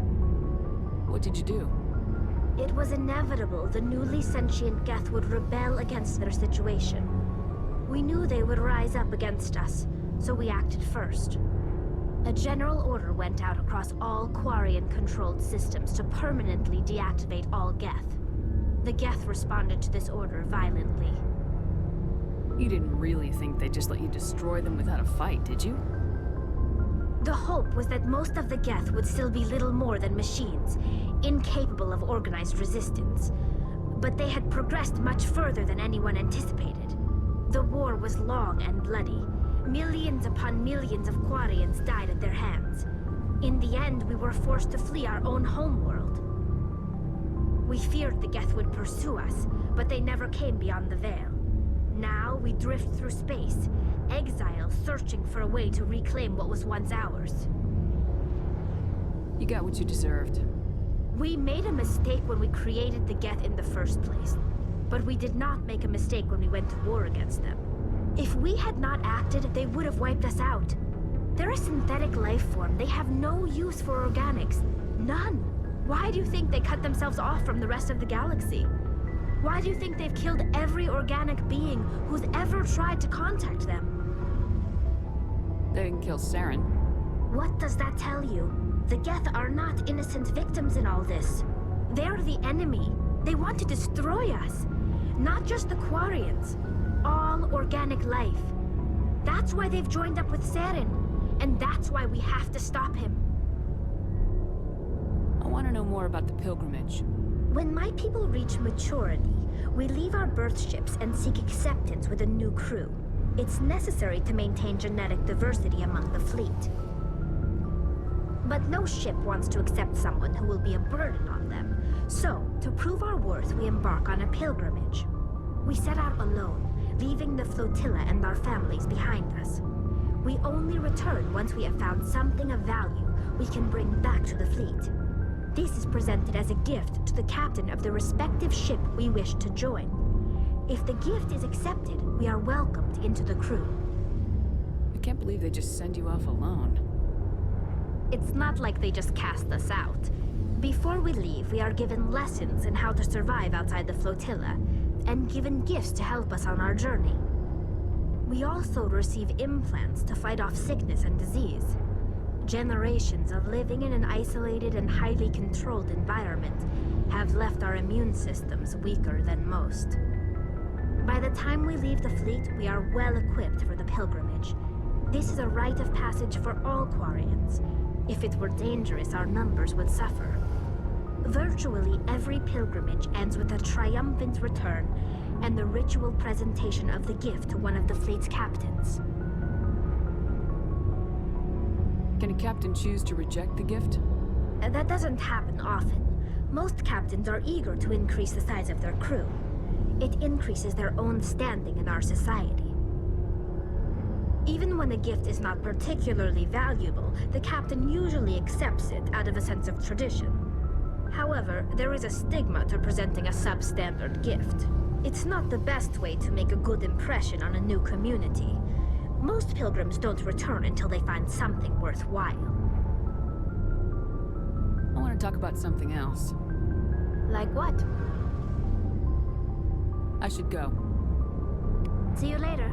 Speaker 15: What did you do?
Speaker 22: It was inevitable the newly sentient Geth would rebel against their situation. We knew they would rise up against us, so we acted first. A general order went out across all Quarian-controlled systems to permanently deactivate all Geth. The Geth responded to this order violently.
Speaker 15: You didn't really think they'd just let you destroy them without a fight, did you?
Speaker 22: The hope was that most of the Geth would still be little more than machines, incapable of organized resistance. But they had progressed much further than anyone anticipated. The war was long and bloody. Millions upon millions of Quarians died at their hands. In the end, we were forced to flee our own homeworld. We feared the Geth would pursue us, but they never came beyond the Veil. Now we drift through space, exile searching for a way to reclaim what was once ours.
Speaker 15: You got what you deserved.
Speaker 22: We made a mistake when we created the Geth in the first place. But we did not make a mistake when we went to war against them. If we had not acted, they would have wiped us out. They're a synthetic life form. They have no use for organics. None. Why do you think they cut themselves off from the rest of the galaxy? Why do you think they've killed every organic being who's ever tried to contact them?
Speaker 15: They didn't kill Saren.
Speaker 22: What does that tell you? The Geth are not innocent victims in all this. They're the enemy. They want to destroy us. Not just the Quarians. All organic life. That's why they've joined up with Saren. And that's why we have to stop him.
Speaker 15: I want to know more about the pilgrimage.
Speaker 22: When my people reach maturity, we leave our birth ships and seek acceptance with a new crew. It's necessary to maintain genetic diversity among the fleet. But no ship wants to accept someone who will be a burden on them. So, to prove our worth, we embark on a pilgrimage. We set out alone, leaving the flotilla and our families behind us. We only return once we have found something of value we can bring back to the fleet. This is presented as a gift to the captain of the respective ship we wish to join. If the gift is accepted, we are welcomed into the crew.
Speaker 4: I can't believe they just send you off alone.
Speaker 22: It's not like they just cast us out. Before we leave, we are given lessons in how to survive outside the flotilla, and given gifts to help us on our journey. We also receive implants to fight off sickness and disease. Generations of living in an isolated and highly controlled environment have left our immune systems weaker than most. By the time we leave the fleet, we are well equipped for the pilgrimage. This is a rite of passage for all Quarians. If it were dangerous, our numbers would suffer. Virtually every pilgrimage ends with a triumphant return and the ritual presentation of the gift to one of the fleet's captains.
Speaker 4: Can a captain choose to reject the gift?
Speaker 22: That doesn't happen often. Most captains are eager to increase the size of their crew. It increases their own standing in our society. Even when a gift is not particularly valuable, the captain usually accepts it out of a sense of tradition. However, there is a stigma to presenting a substandard gift. It's not the best way to make a good impression on a new community. Most pilgrims don't return until they find something worthwhile.
Speaker 4: I want to talk about something else.
Speaker 22: Like what?
Speaker 4: I should go.
Speaker 22: See you later.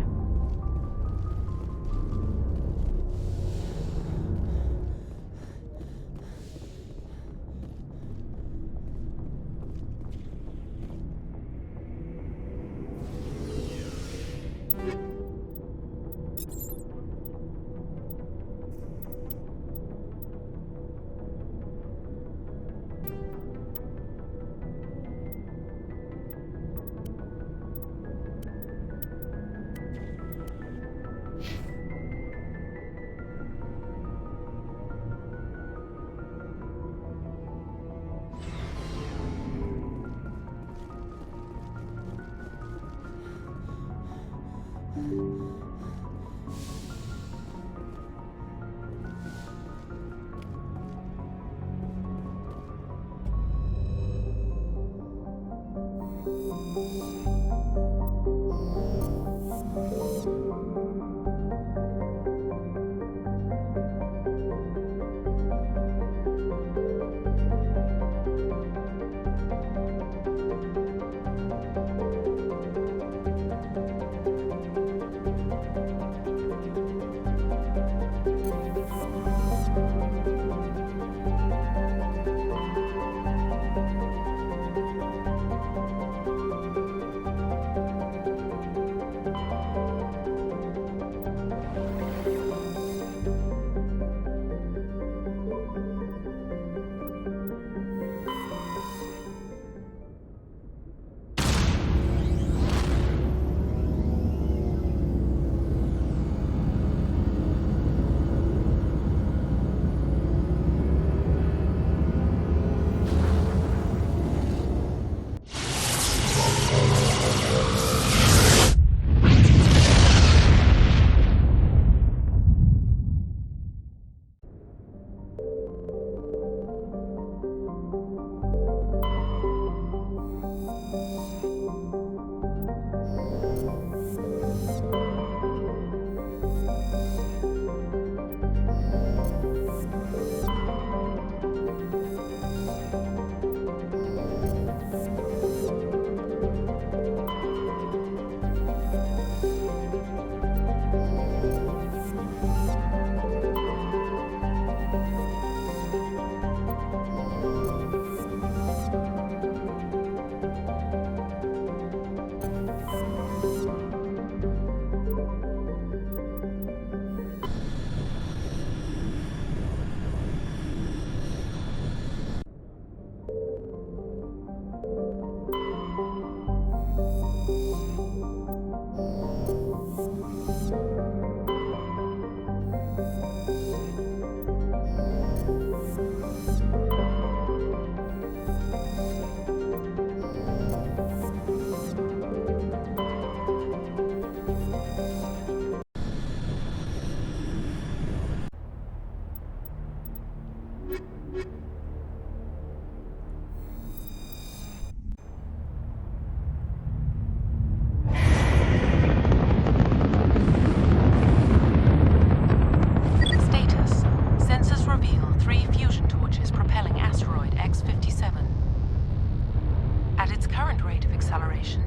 Speaker 6: At its current rate of acceleration,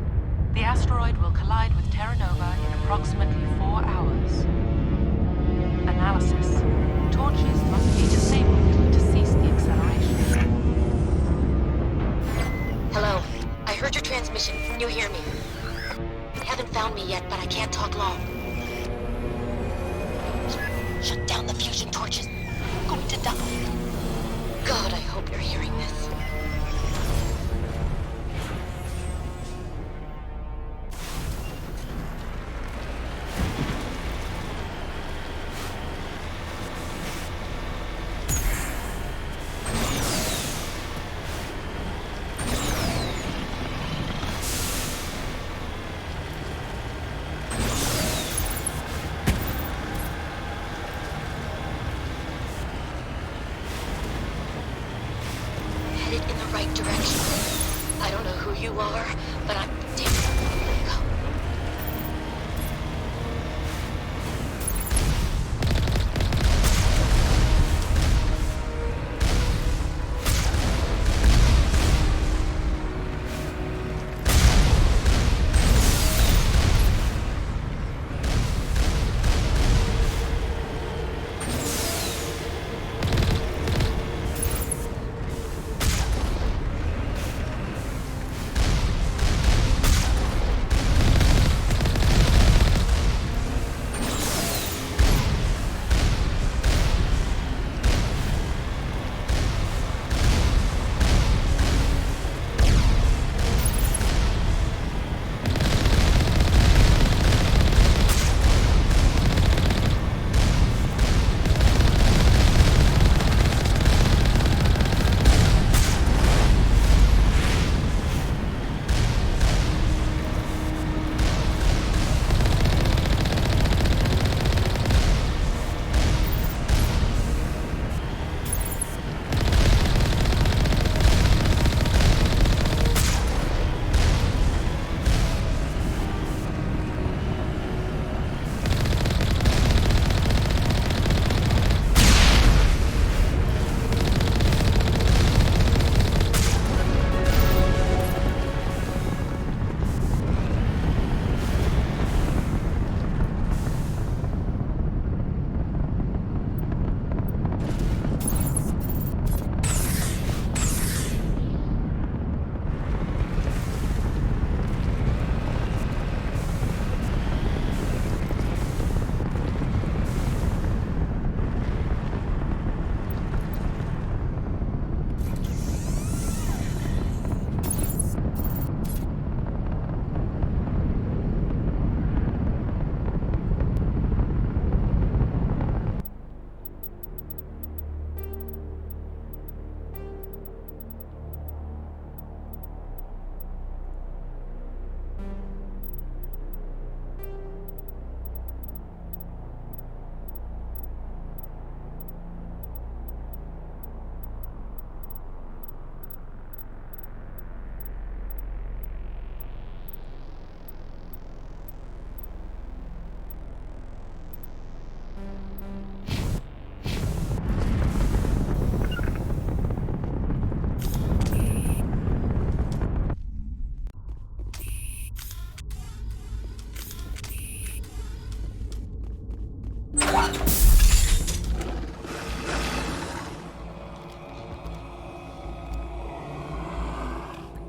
Speaker 6: the asteroid will collide with Terra Nova in approximately 4 hours. Analysis. Torches must be disabled to cease the acceleration.
Speaker 10: Hello. I heard your transmission. Can you hear me? You haven't found me yet, but I can't talk long. Shut down the fusion torches. I'm going to die. God, I hope you're hearing this. Headed in the right direction. I don't know who you are, but I'm damn. Go.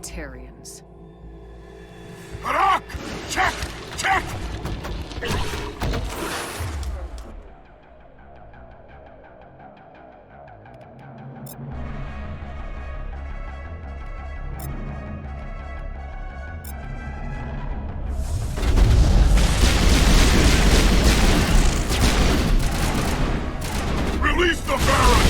Speaker 4: Batarians.
Speaker 21: Harak! Check! Check! Release the Baron!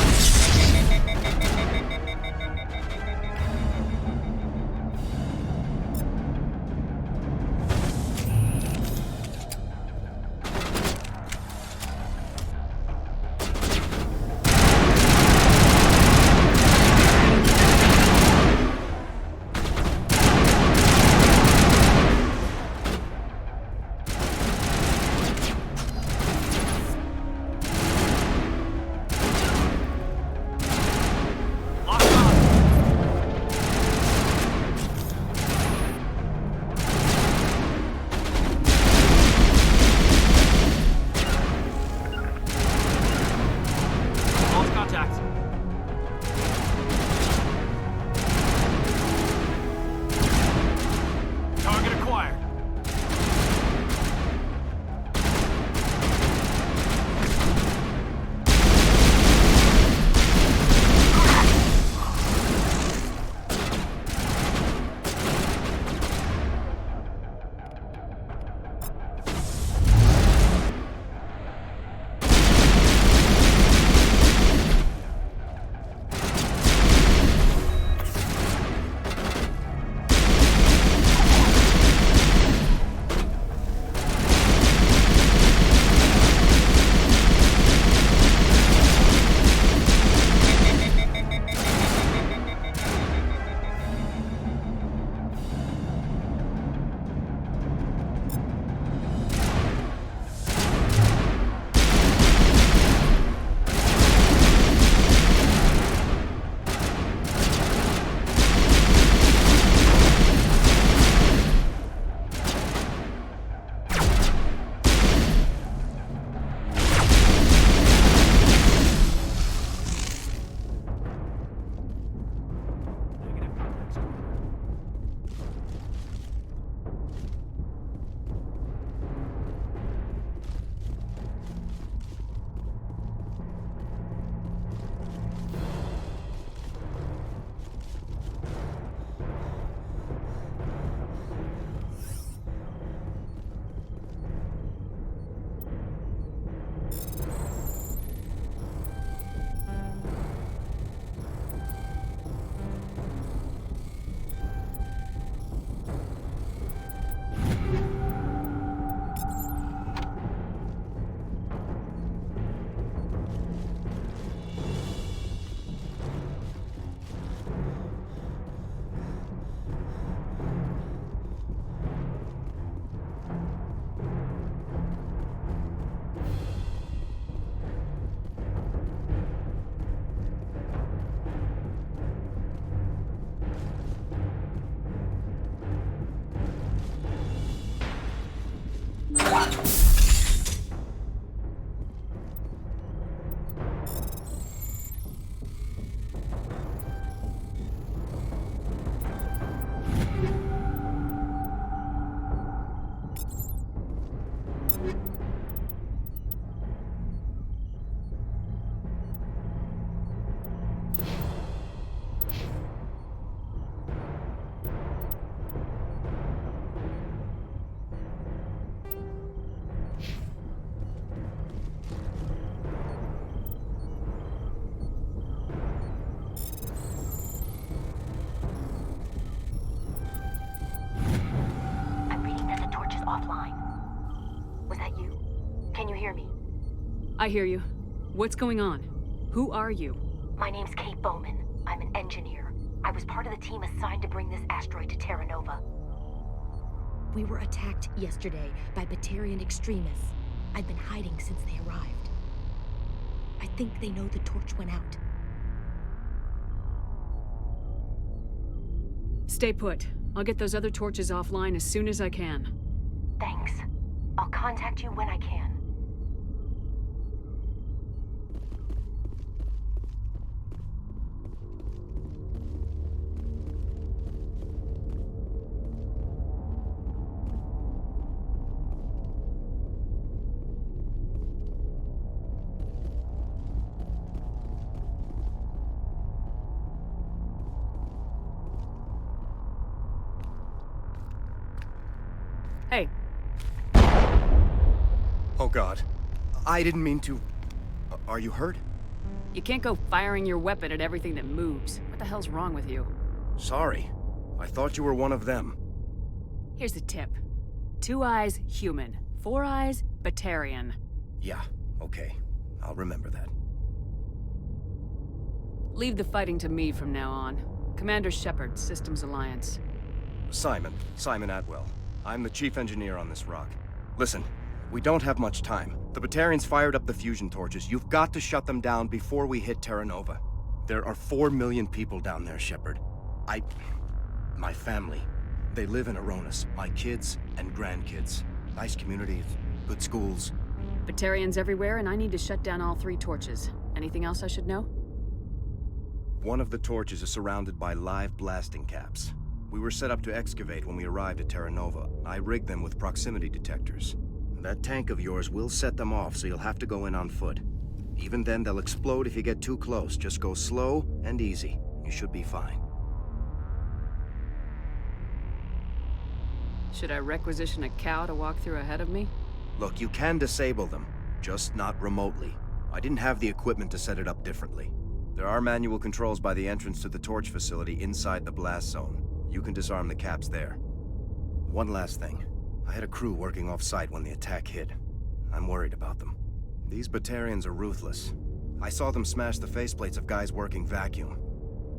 Speaker 8: I hear you. What's going on? Who are you?
Speaker 7: My name's Kate Bowman. I'm an engineer. I was part of the team assigned to bring this asteroid to Terra Nova.
Speaker 10: We were attacked yesterday by Batarian extremists. I've been hiding since they arrived. I think they know the torch went out.
Speaker 8: Stay put. I'll get those other torches offline as soon as I can.
Speaker 7: Thanks. I'll contact you when I can.
Speaker 8: Hey.
Speaker 9: Oh God. I didn't mean to... Are you hurt?
Speaker 8: You can't go firing your weapon at everything that moves. What the hell's wrong with you?
Speaker 9: Sorry. I thought you were one of them.
Speaker 8: Here's the tip. 2 eyes, human. 4 eyes, Batarian.
Speaker 9: Yeah, okay. I'll remember that.
Speaker 8: Leave the fighting to me from now on. Commander Shepard, Systems Alliance.
Speaker 9: Simon Atwell. I'm the chief engineer on this rock. Listen, we don't have much time. The Batarians fired up the fusion torches. You've got to shut them down before we hit Terra Nova. There are 4 million people down there, Shepard. My family, they live in Aronis. My kids and grandkids. Nice communities, good schools.
Speaker 8: Batarians everywhere, and I need to shut down all 3 torches. Anything else I should know?
Speaker 9: One of the torches is surrounded by live blasting caps. We were set up to excavate when we arrived at Terra Nova. I rigged them with proximity detectors. That tank of yours will set them off, so you'll have to go in on foot. Even then, they'll explode if you get too close. Just go slow and easy. You should be fine.
Speaker 8: Should I requisition a cow to walk through ahead of me?
Speaker 9: Look, you can disable them, just not remotely. I didn't have the equipment to set it up differently. There are manual controls by the entrance to the torch facility inside the blast zone. You can disarm the caps there. One last thing. I had a crew working off-site when the attack hit. I'm worried about them. These Batarians are ruthless. I saw them smash the faceplates of guys working vacuum.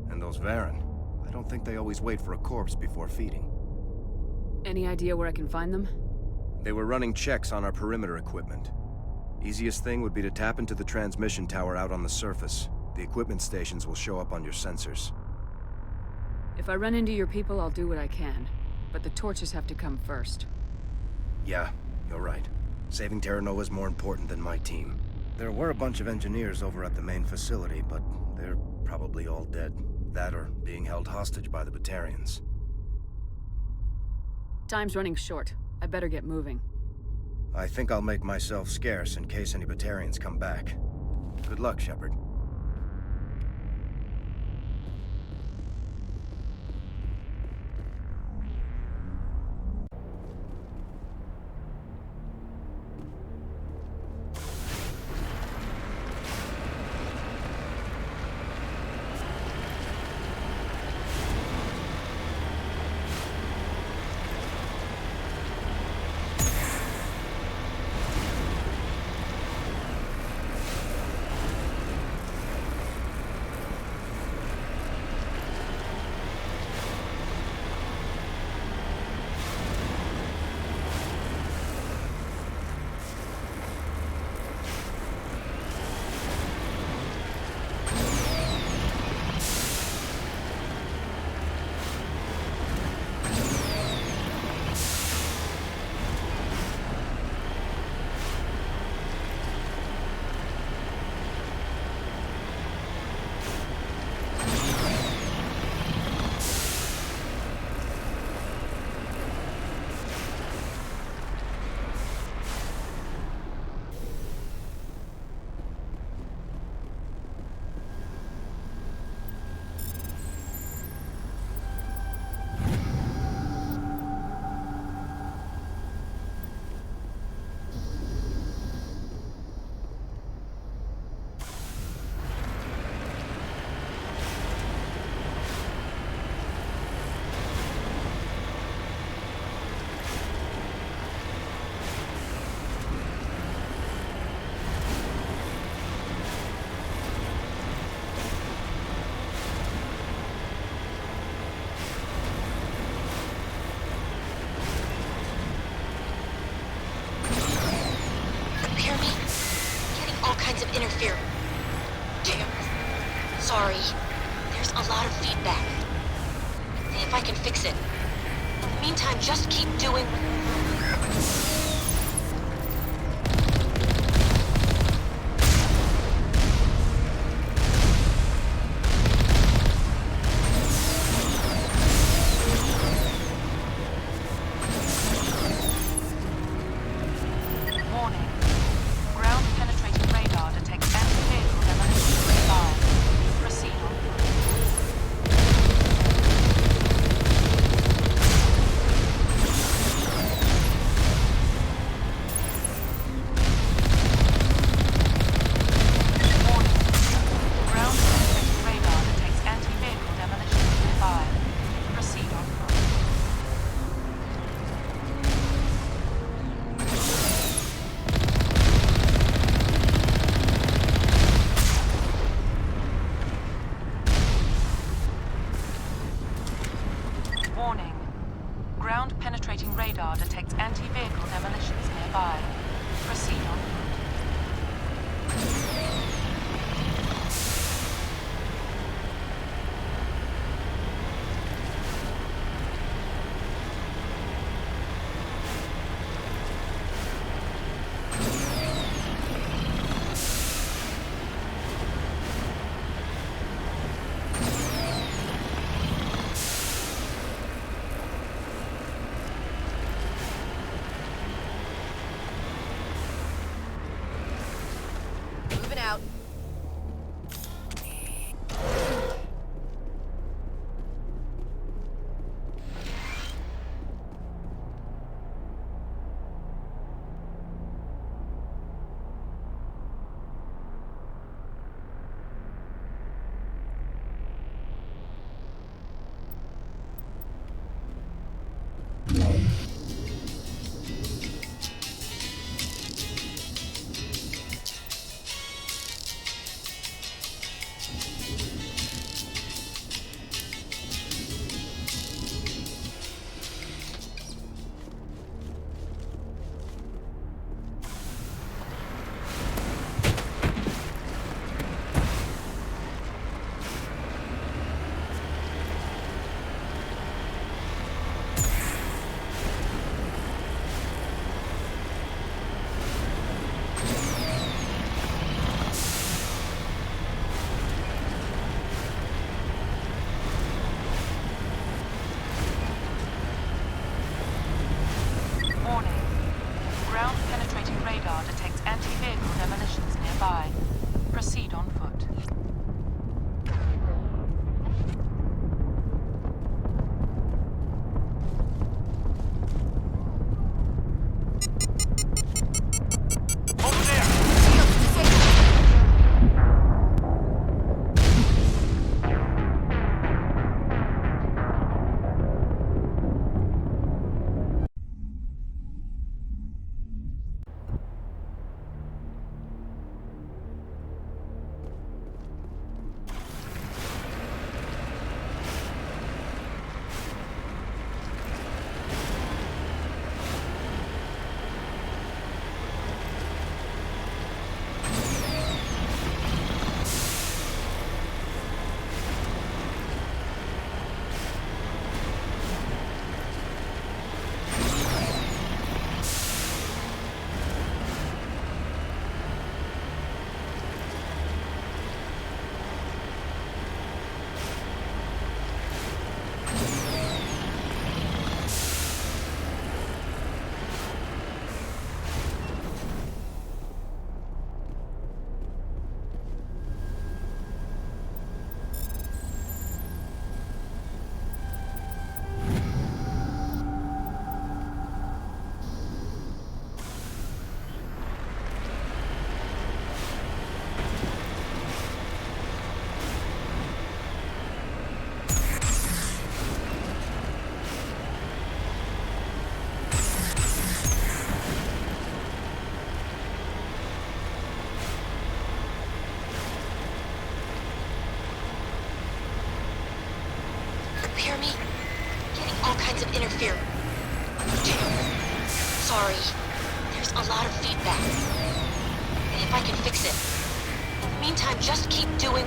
Speaker 9: And those Varen, I don't think they always wait for a corpse before feeding.
Speaker 8: Any idea where I can find them?
Speaker 9: They were running checks on our perimeter equipment. Easiest thing would be to tap into the transmission tower out on the surface. The equipment stations will show up on your sensors.
Speaker 8: If I run into your people, I'll do what I can. But the torches have to come first.
Speaker 9: Yeah, you're right. Saving Terra Nova is more important than my team. There were a bunch of engineers over at the main facility, but they're probably all dead. That or being held hostage by the Batarians.
Speaker 8: Time's running short. I better get moving.
Speaker 9: I think I'll make myself scarce in case any Batarians come back. Good luck, Shepard.
Speaker 7: of interference. Sorry. There's a lot of feedback. See if I can fix it. In the meantime, just keep doing... Ground-penetrating radar detects anti-vehicle demolitions nearby. Proceed on foot. Moving out. Ground-penetrating radar detects anti-vehicle demolitions nearby. Proceed on foot. Hear me? Getting all kinds of interference. Sorry. There's a lot of feedback. See if I can fix it. Meantime, just keep doing...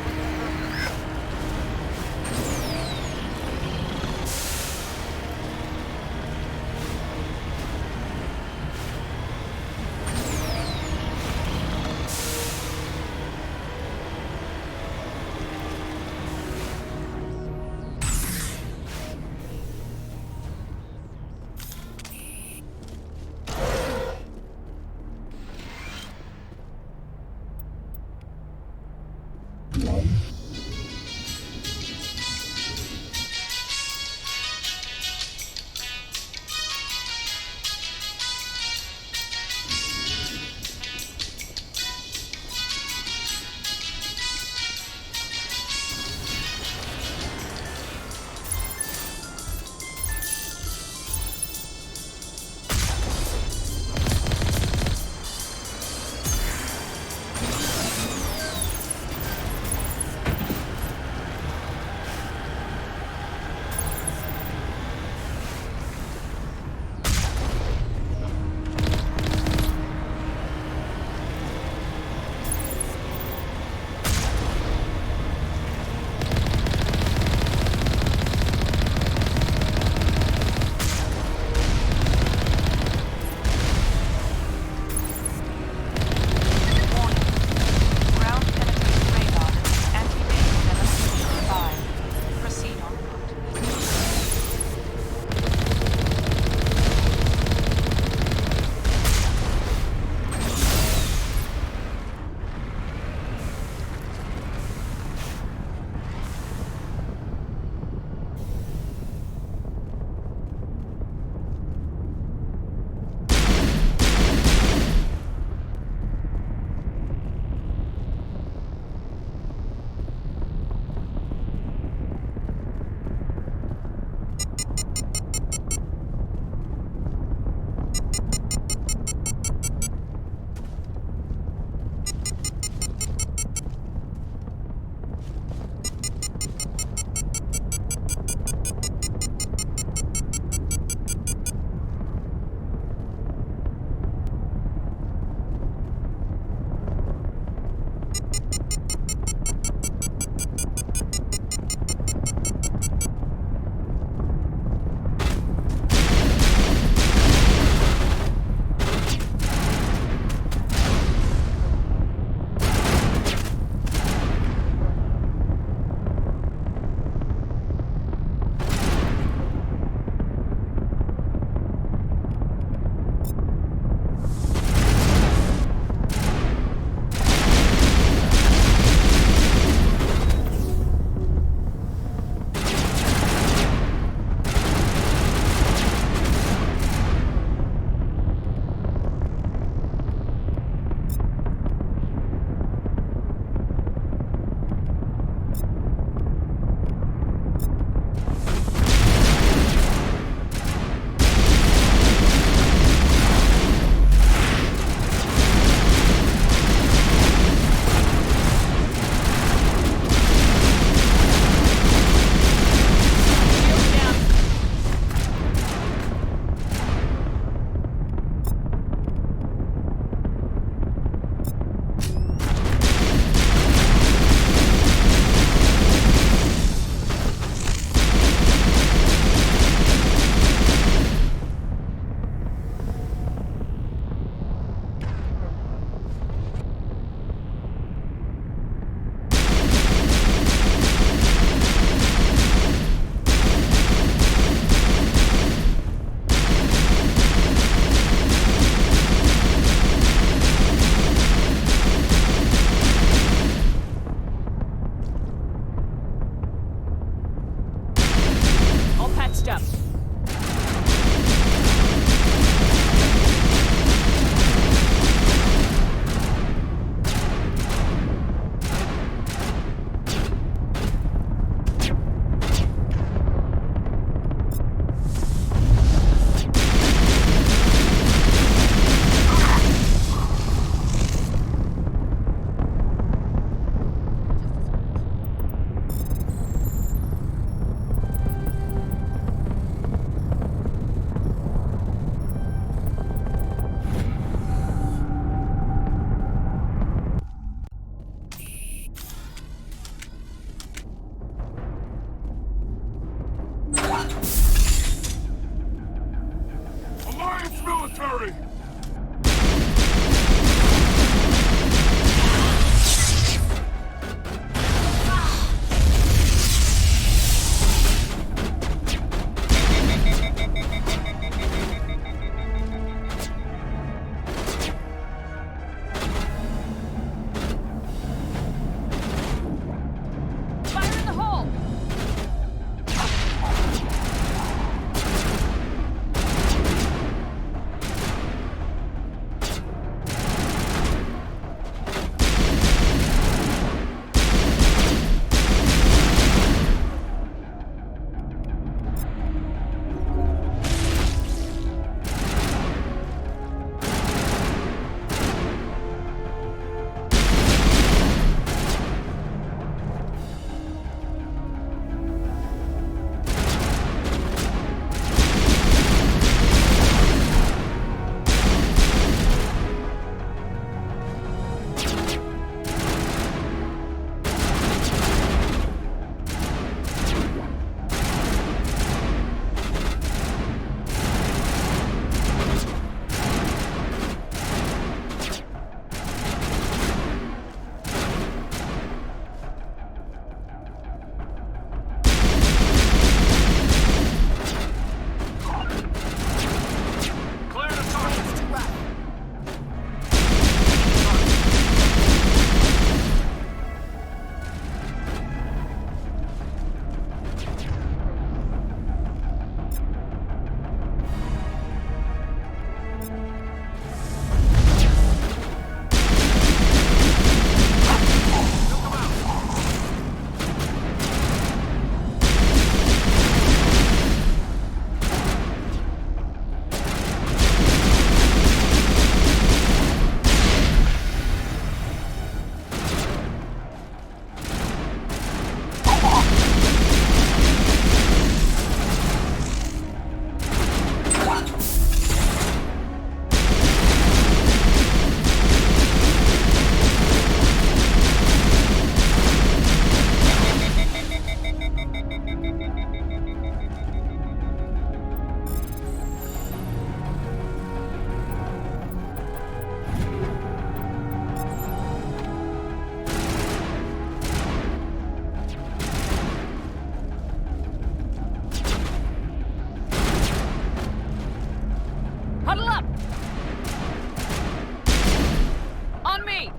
Speaker 21: What? Hurry!
Speaker 8: Fire in the hole! Huddle up! On me!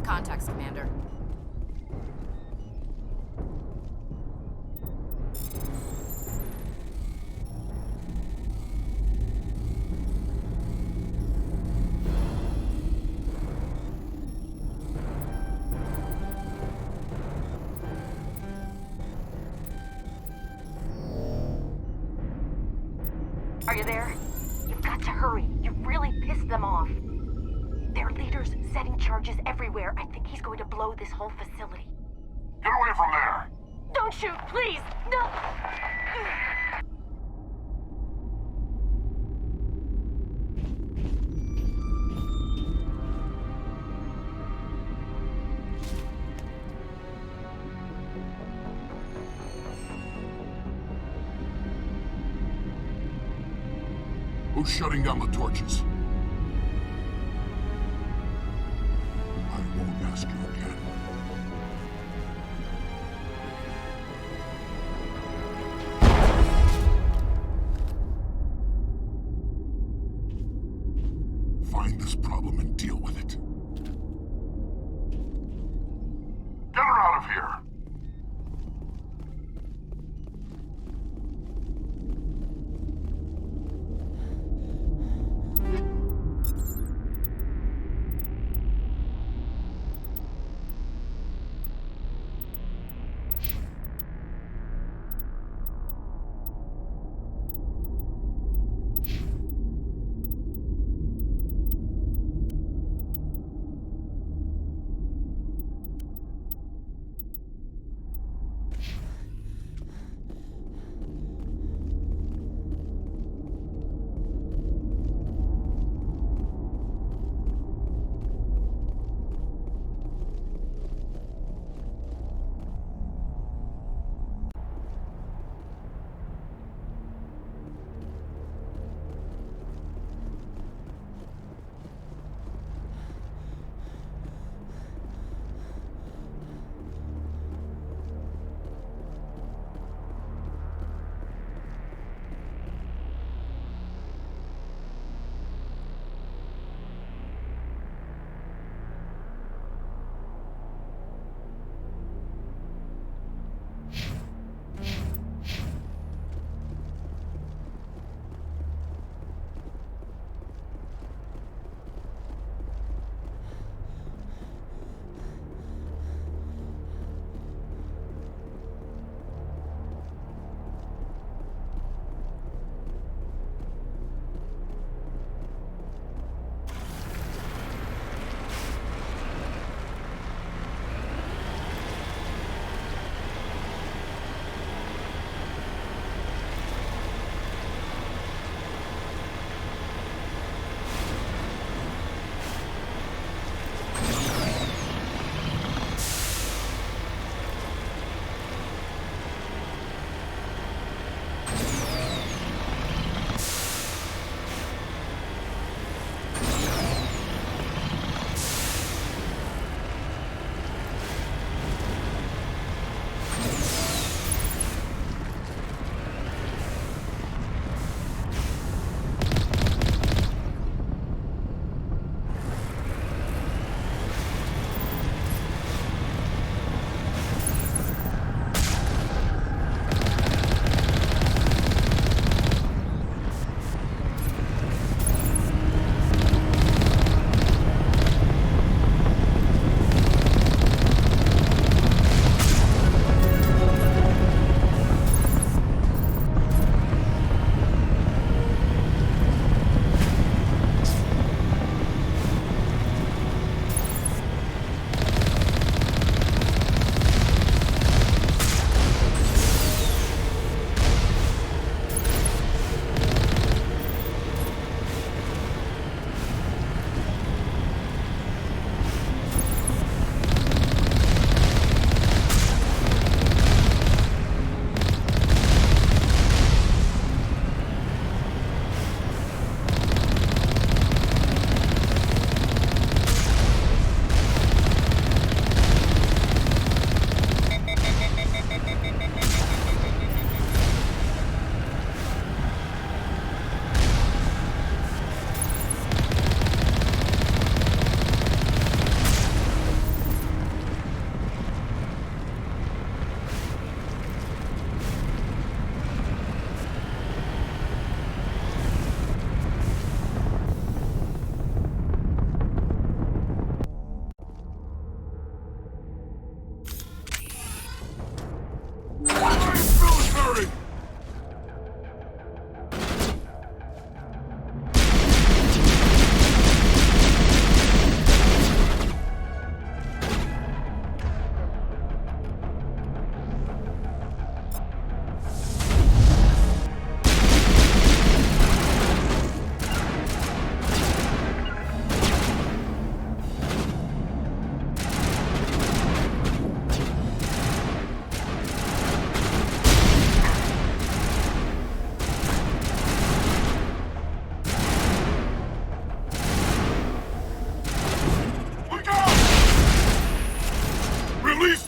Speaker 1: Contacts, Commander.
Speaker 7: Are you there? You've got to hurry. You've really pissed them off. Their leader's setting charges everywhere. I think he's going to blow this whole facility.
Speaker 21: Get away from there!
Speaker 7: Don't shoot, please! No!
Speaker 21: Who's shutting down the torches? I won't ask you again. Find this problem and deal with it. Get her out of here!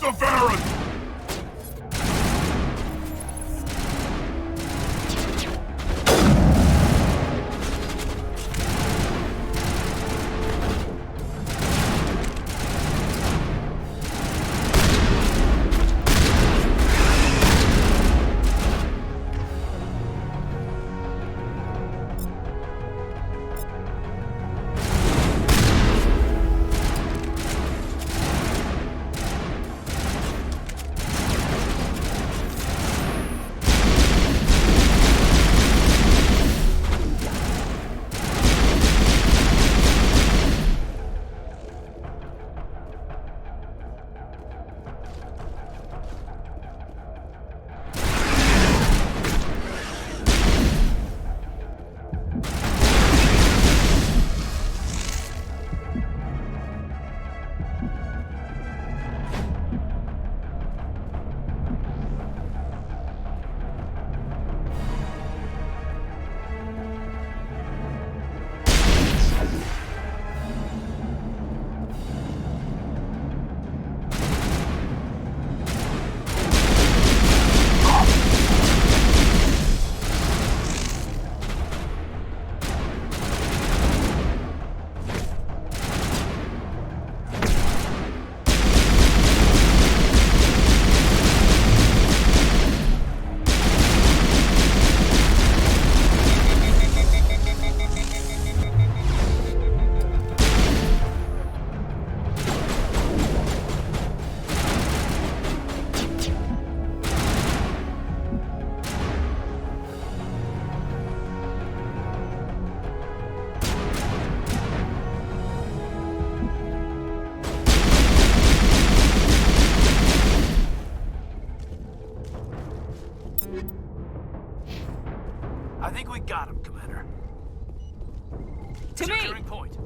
Speaker 21: the Baron!
Speaker 11: I think we got him, Commander.
Speaker 8: To me!
Speaker 11: Securing point.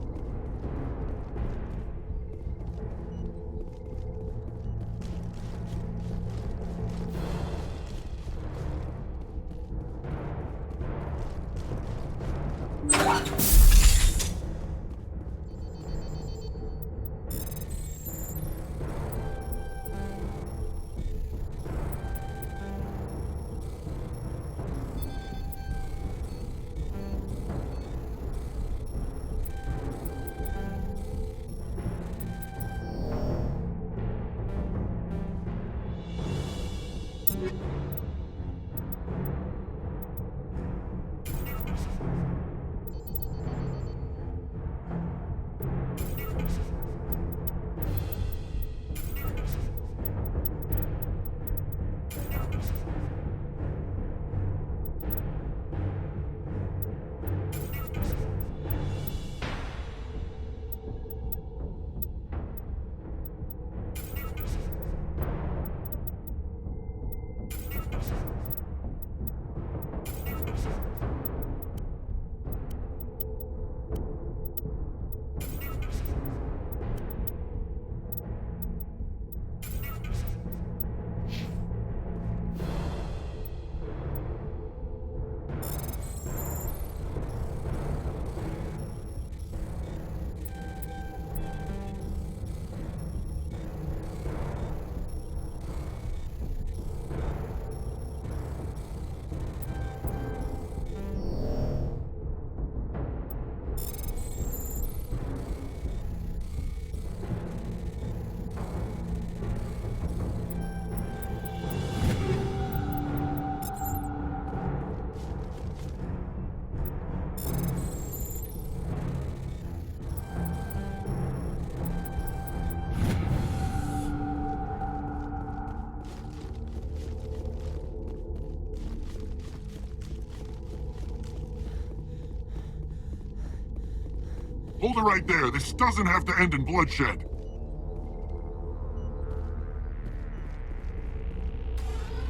Speaker 21: Hold it right there. This doesn't have to end in bloodshed.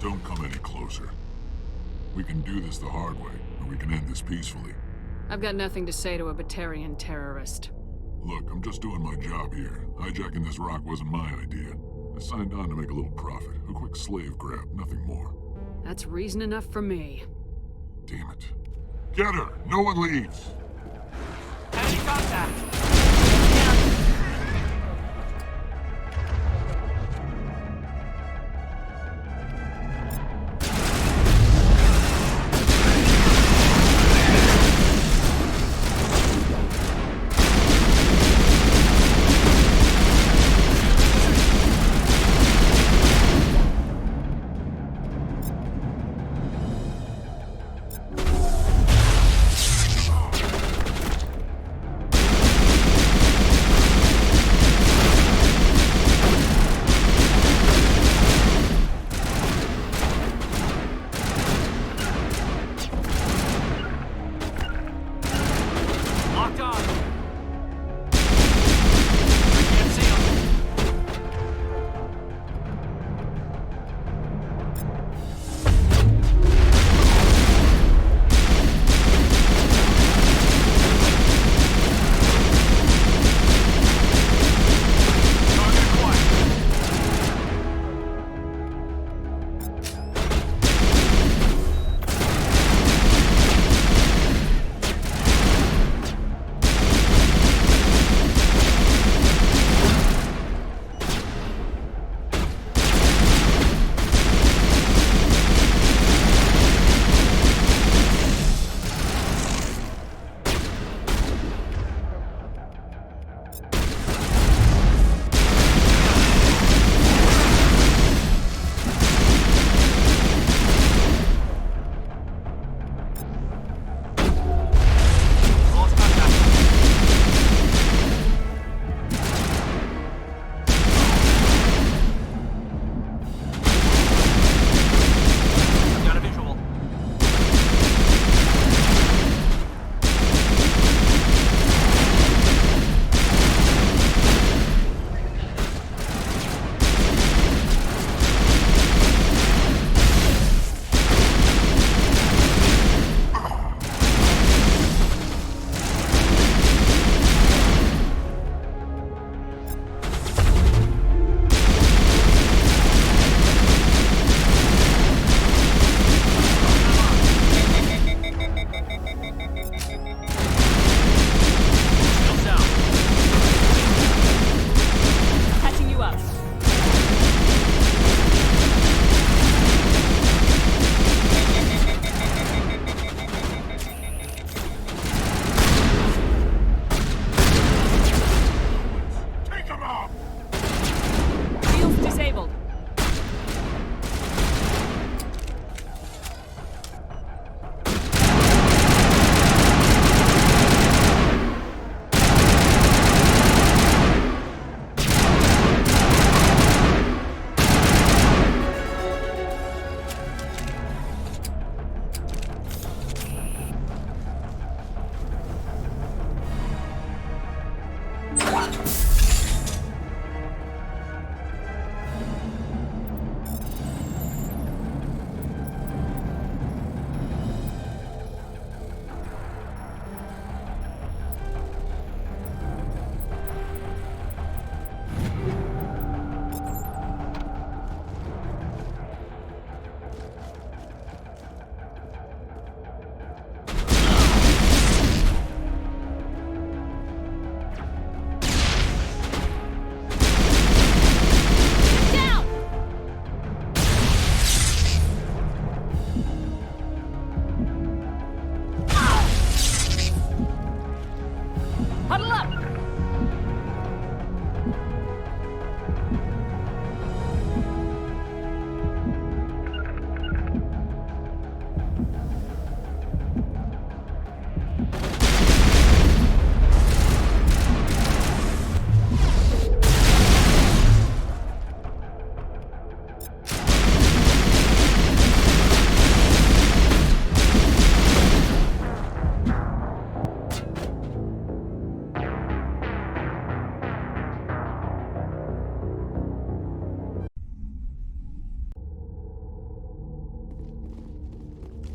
Speaker 21: Don't come any closer. We can do this the hard way, or we can end this peacefully.
Speaker 8: I've got nothing to say to a Batarian terrorist.
Speaker 21: Look, I'm just doing my job here. Hijacking this rock wasn't my idea. I signed on to make a little profit. A quick slave grab, nothing more.
Speaker 8: That's reason enough for me.
Speaker 21: Damn it. Get her! No one leaves!
Speaker 11: Enemy contact!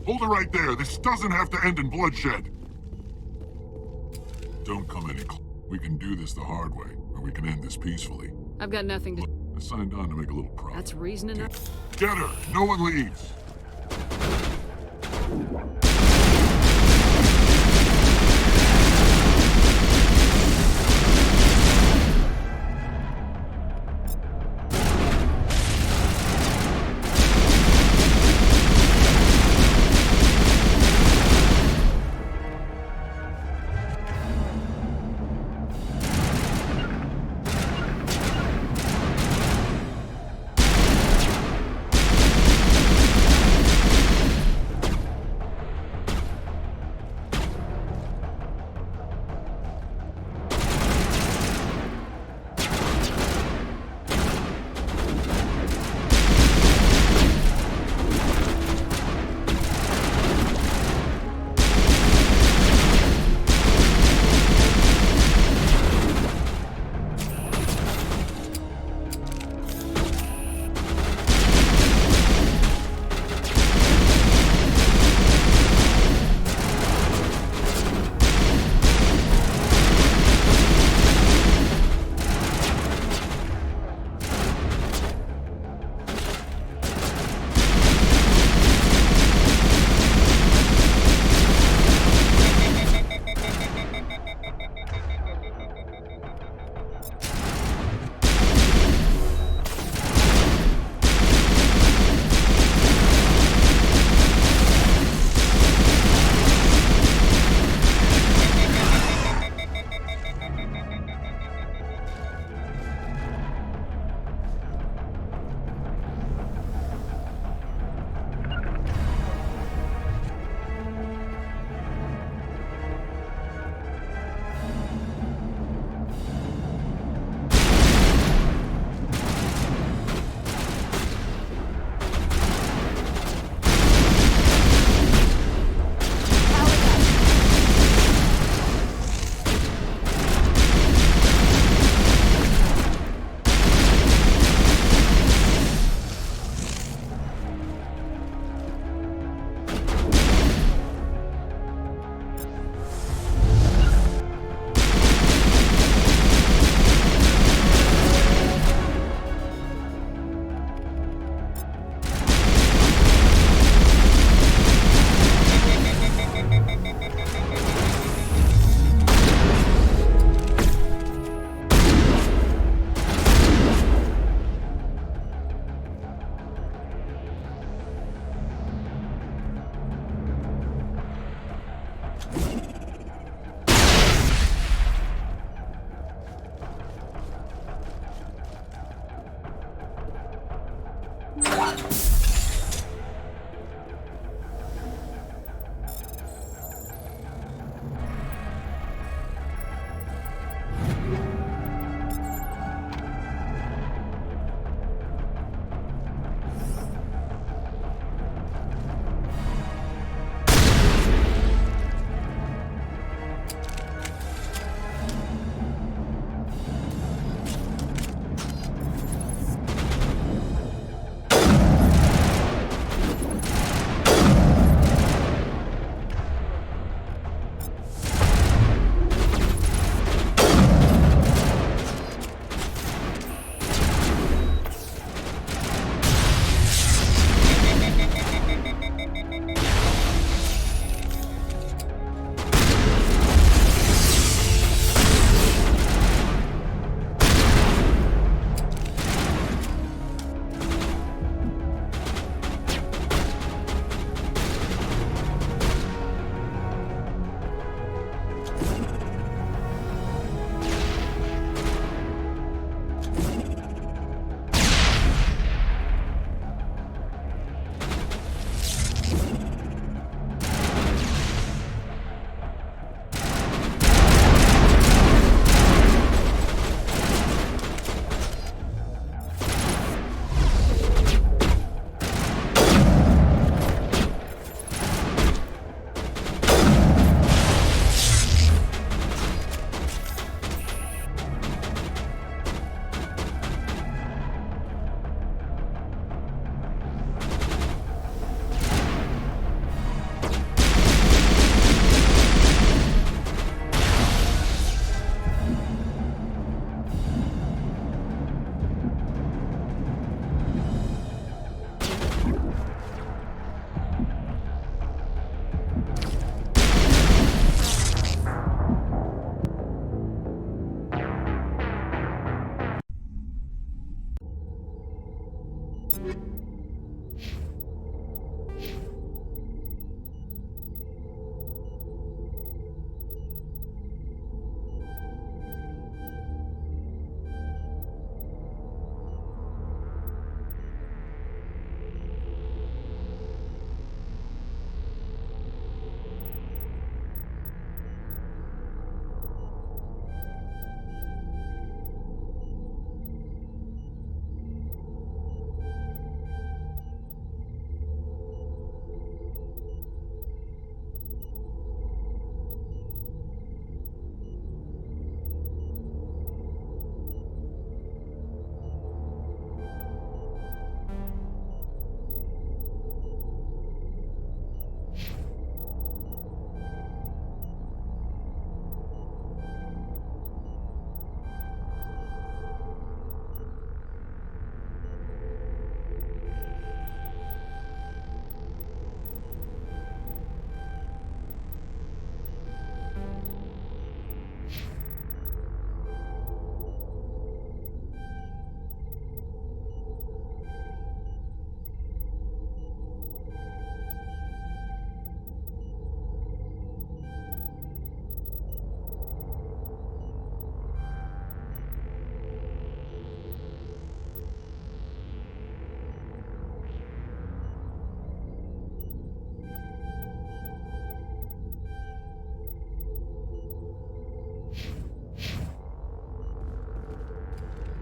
Speaker 21: Hold it right there. This doesn't have to end in bloodshed. Don't come any closer. We can do this the hard way, or we can end this peacefully.
Speaker 8: I've got nothing to...
Speaker 21: Look, I signed on to make a little profit.
Speaker 8: That's reason enough.
Speaker 21: Get her! No one leaves!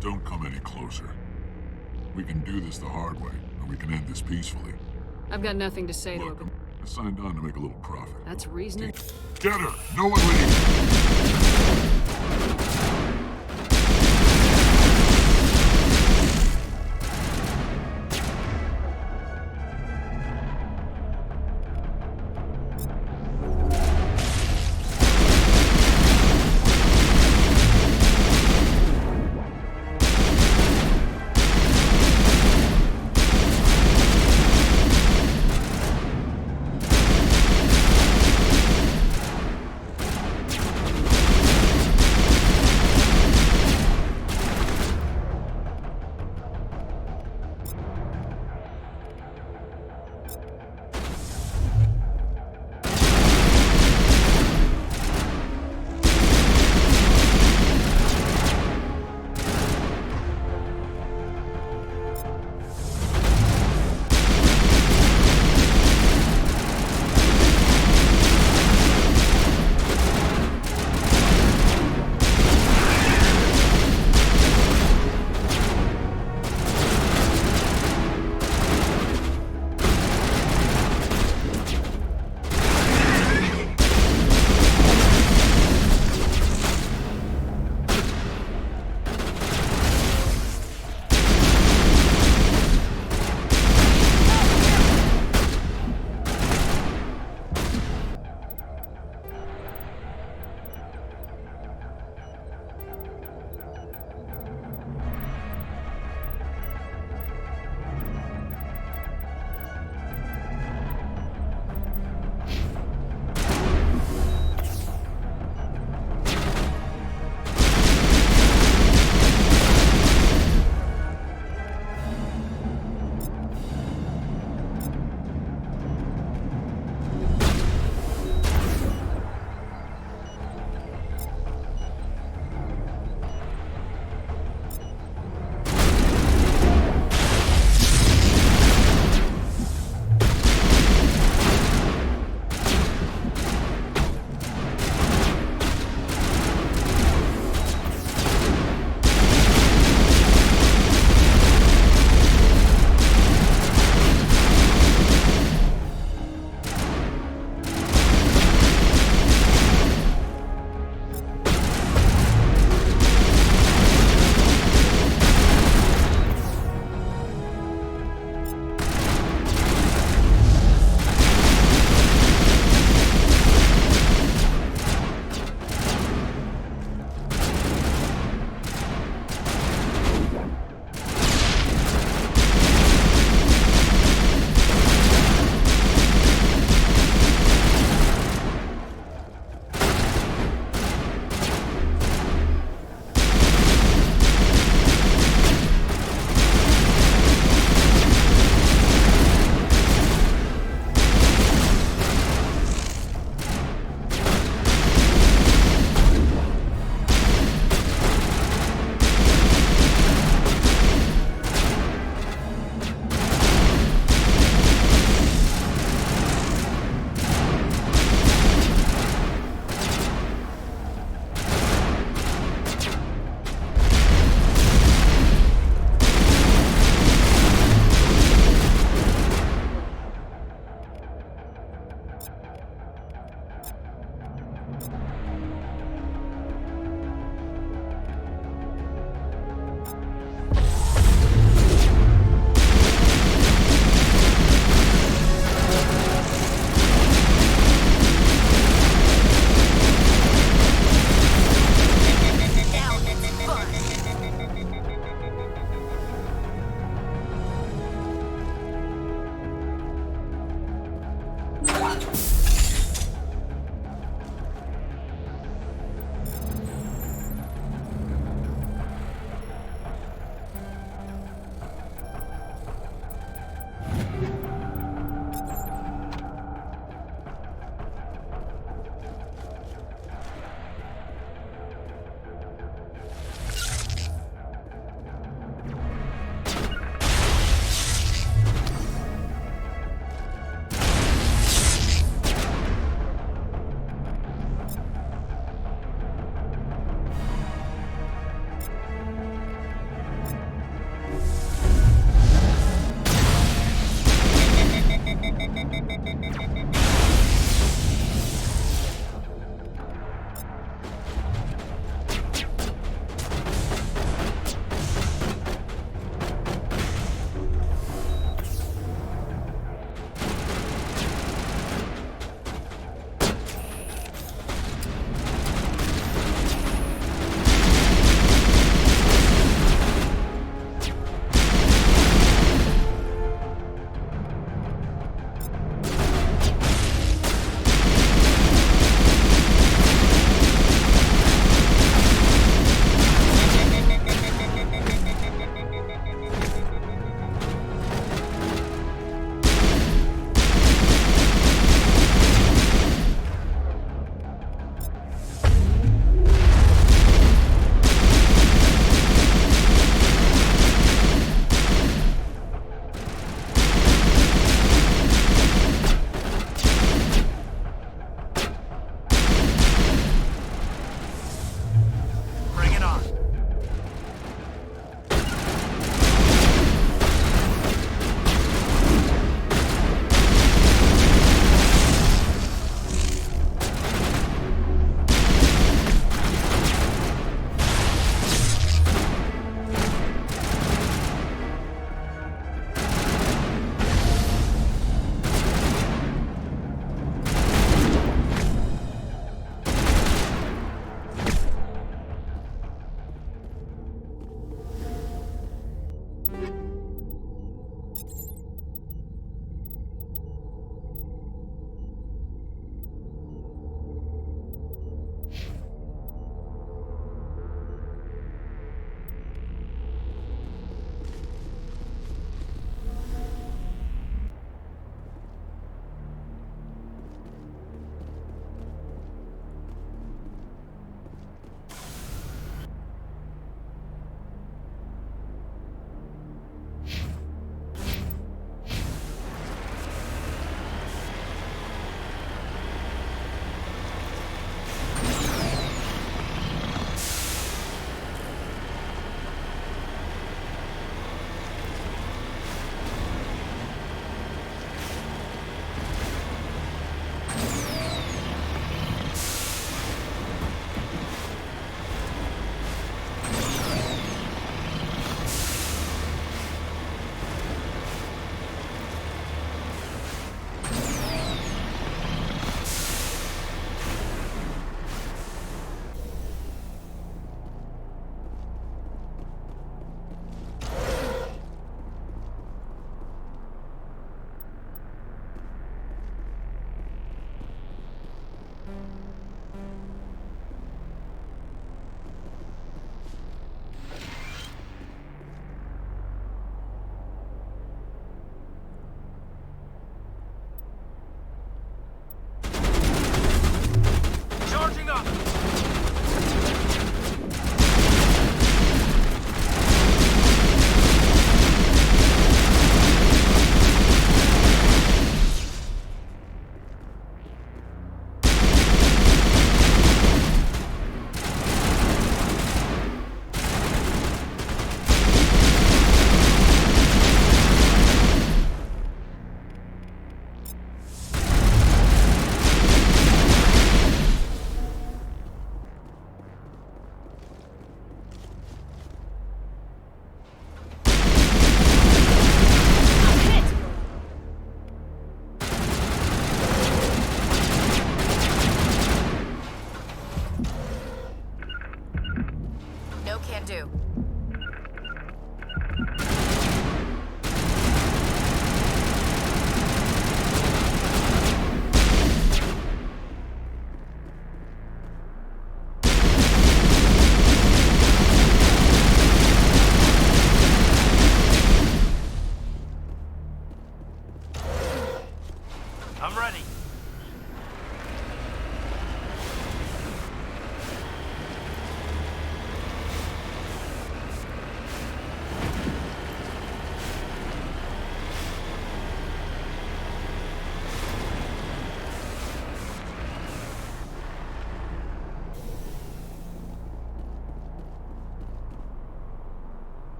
Speaker 21: Don't come any closer. We can do this the hard way, or we can end this peacefully.
Speaker 8: I've got nothing to say to him.
Speaker 21: I signed on to make a little profit.
Speaker 8: That's reasoning.
Speaker 21: Get her! No one leave!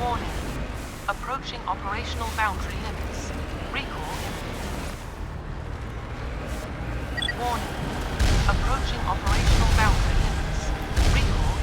Speaker 6: Warning. Approaching operational boundary limits. Recall imminent. Warning. Approaching operational boundary limits. Recall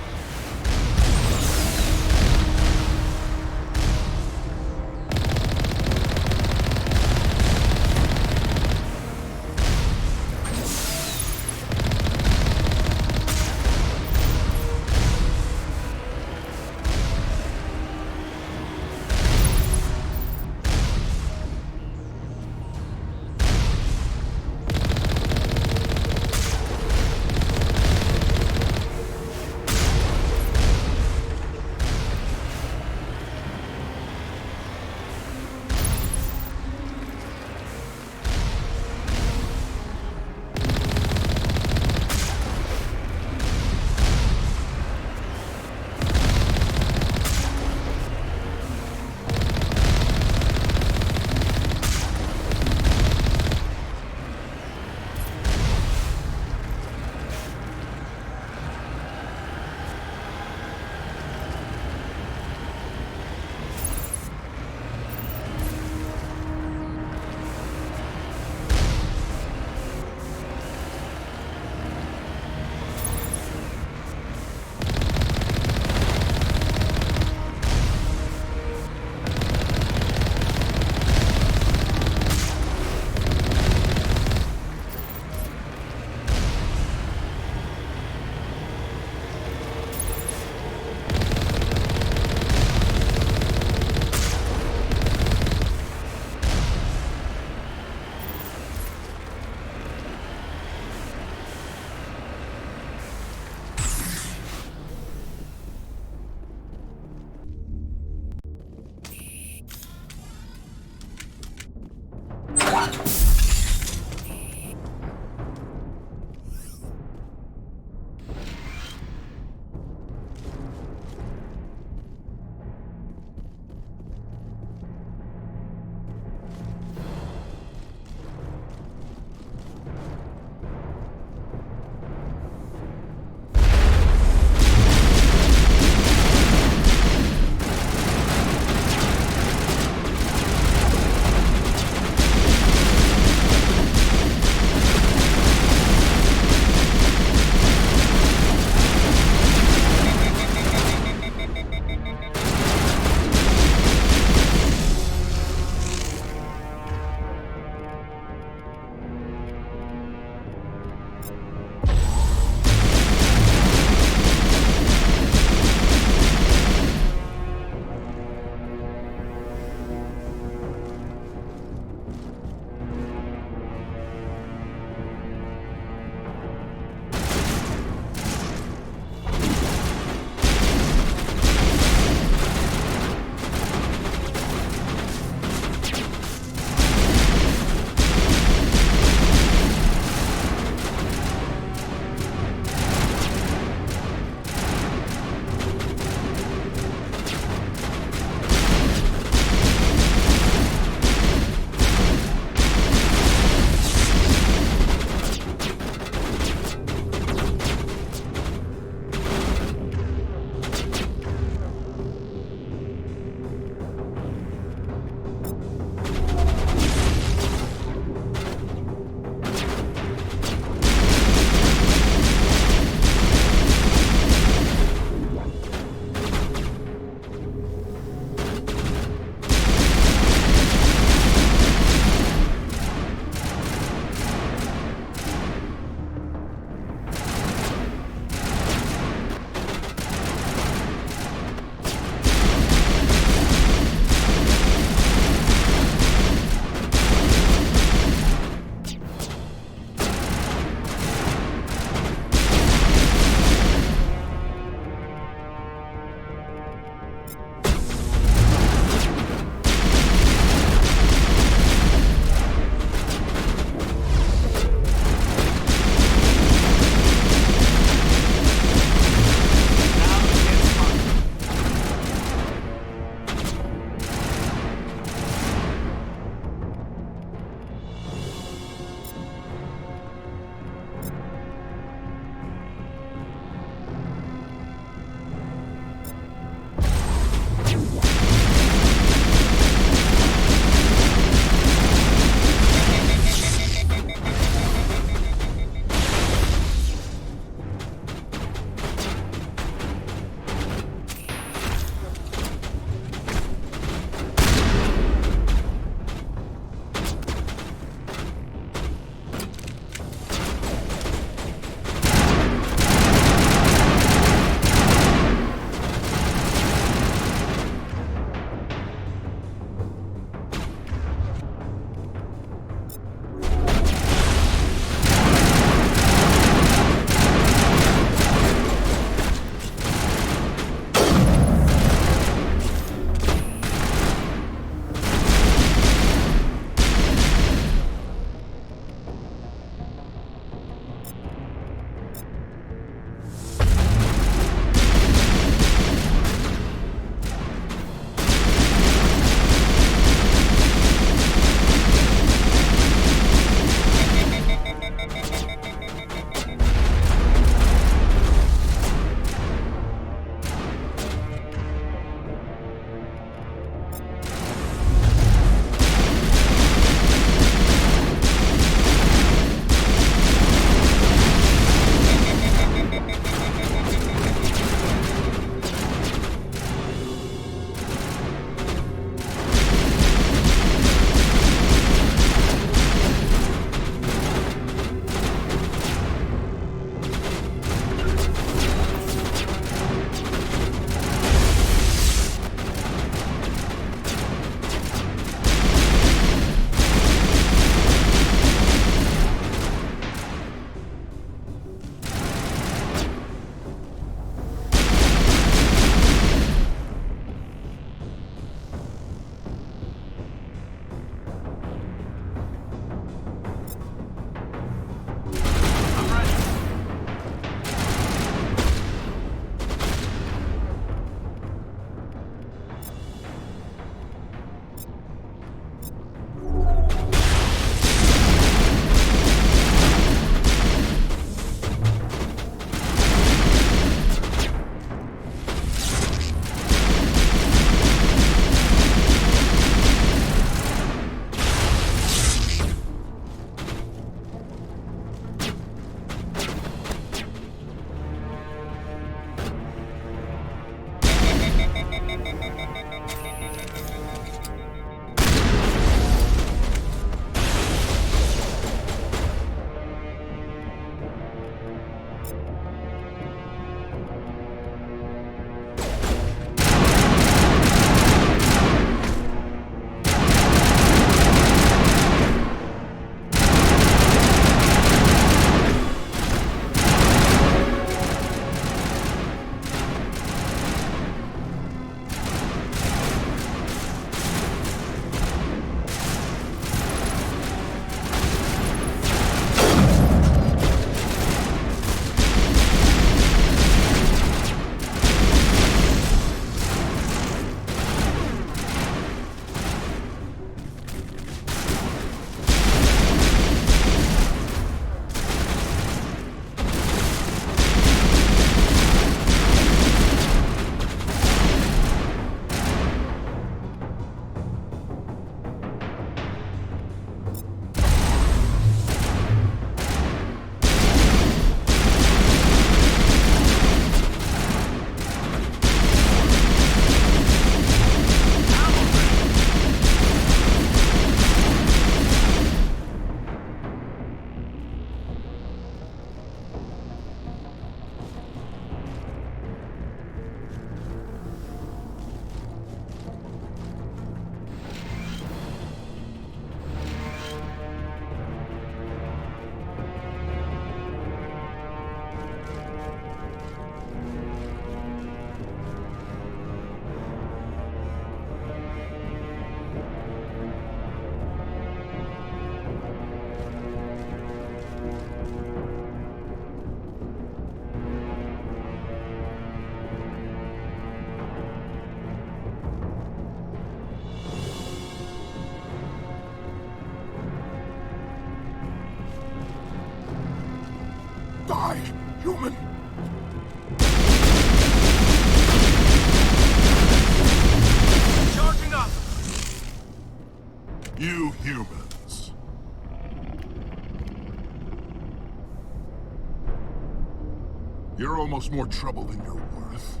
Speaker 21: almost more trouble than you're worth.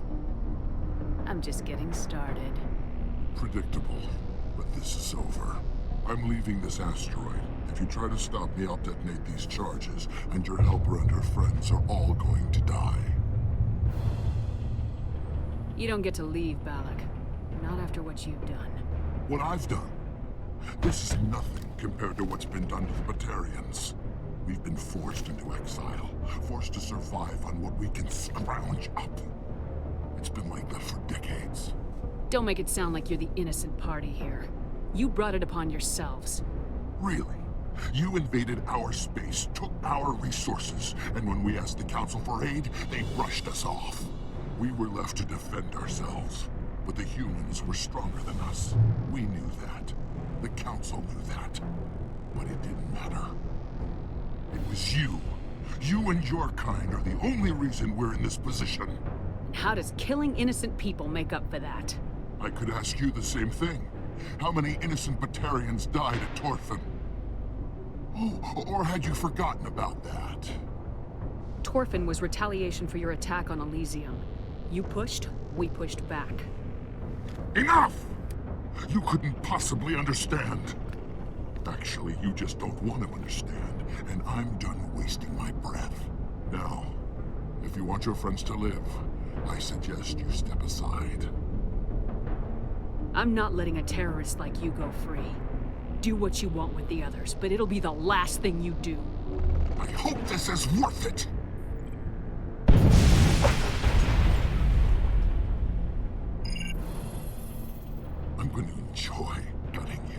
Speaker 4: I'm just getting started.
Speaker 21: Predictable, but this is over. I'm leaving this asteroid. If you try to stop me, I'll detonate these charges, and your helper and her friends are all going to die.
Speaker 4: You don't get to leave, Balak. Not after what you've done.
Speaker 21: What I've done? This is nothing compared to what's been done to the Batarians. We've been forced into exile, forced to survive on what we can scrounge up. It's been like that for decades.
Speaker 4: Don't make it sound like you're the innocent party here. You brought it upon yourselves.
Speaker 21: Really? You invaded our space, took our resources, and when we asked the Council for aid, they brushed us off. We were left to defend ourselves, but the humans were stronger than us. We knew that. The Council knew that. But it didn't matter. It was you. You and your kind are the only reason we're in this position.
Speaker 4: And how does killing innocent people make up for that?
Speaker 21: I could ask you the same thing. How many innocent Batarians died at Torfin? Oh, or had you forgotten about that?
Speaker 4: Torfin was retaliation for your attack on Elysium. You pushed, we pushed back.
Speaker 21: Enough! You couldn't possibly understand. Actually, you just don't want to understand, and I'm done wasting my breath. Now, if you want your friends to live, I suggest you step aside.
Speaker 4: I'm not letting a terrorist like you go free. Do what you want with the others, but it'll be the last thing you do.
Speaker 21: I hope this is worth it! I'm going to enjoy gutting you.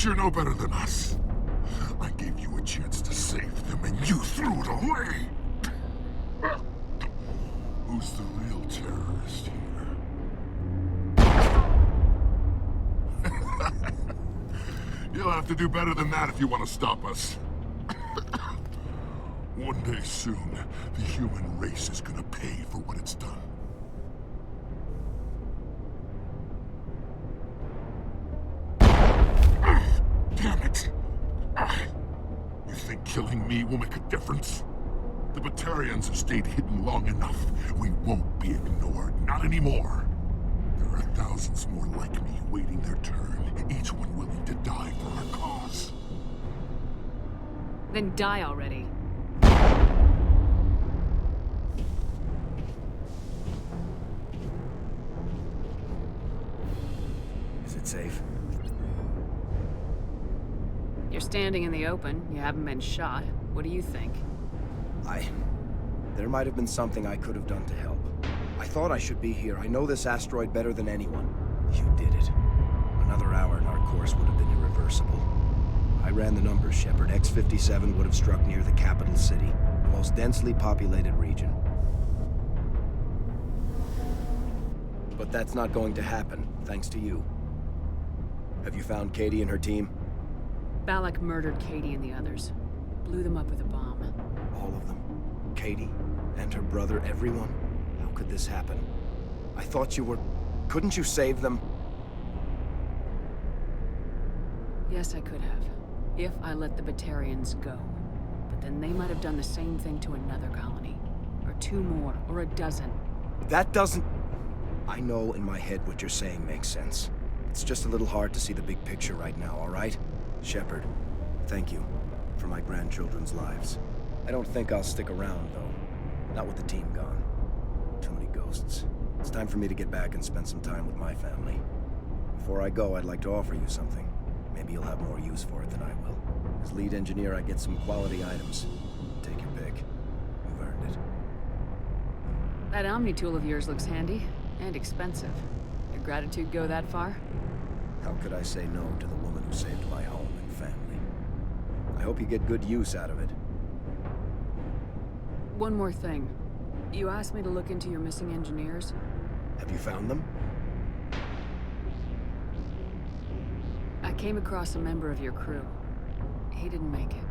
Speaker 21: you're no better than us. I gave you a chance to save them, and you threw it away! Who's the real terrorist here? You'll have to do better than that if you want to stop us. One day soon, the human race is gonna pay for what it's done. Damn it! You think killing me will make a difference? The Batarians have stayed hidden long enough. We won't be ignored, not anymore. There are thousands more like me waiting their turn, each one willing to die for our cause.
Speaker 4: Then die already.
Speaker 9: Is it safe?
Speaker 4: You're standing in the open. You haven't been shot. What do you think?
Speaker 9: There might have been something I could have done to help. I thought I should be here. I know this asteroid better than anyone. You did it. Another hour and our course would have been irreversible. I ran the numbers, Shepard. X-57 would have struck near the capital city, the most densely populated region. But that's not going to happen, thanks to you. Have you found Katie and her team?
Speaker 4: Balak murdered Katie and the others. Blew them up with a bomb.
Speaker 9: All of them? Katie? And her brother, everyone? How could this happen? I thought you were... Couldn't you save them?
Speaker 4: Yes, I could have. If I let the Batarians go. But then they might have done the same thing to another colony. Or two more, or a dozen.
Speaker 9: That doesn't... I know in my head what you're saying makes sense. It's just a little hard to see the big picture right now, all right? Shepard, thank you for my grandchildren's lives. I don't think I'll stick around, though. Not with the team gone. Too many ghosts. It's time for me to get back and spend some time with my family. Before I go, I'd like to offer you something. Maybe you'll have more use for it than I will. As lead engineer, I get some quality items. Take your pick. You've earned it.
Speaker 4: That Omni tool of yours looks handy and expensive. Your gratitude go that far?
Speaker 9: How could I say no to the woman who saved my home and family? I hope you get good use out of it.
Speaker 4: One more thing. You asked me to look into your missing engineers.
Speaker 9: Have you found them?
Speaker 4: I came across a member of your crew. He didn't make it.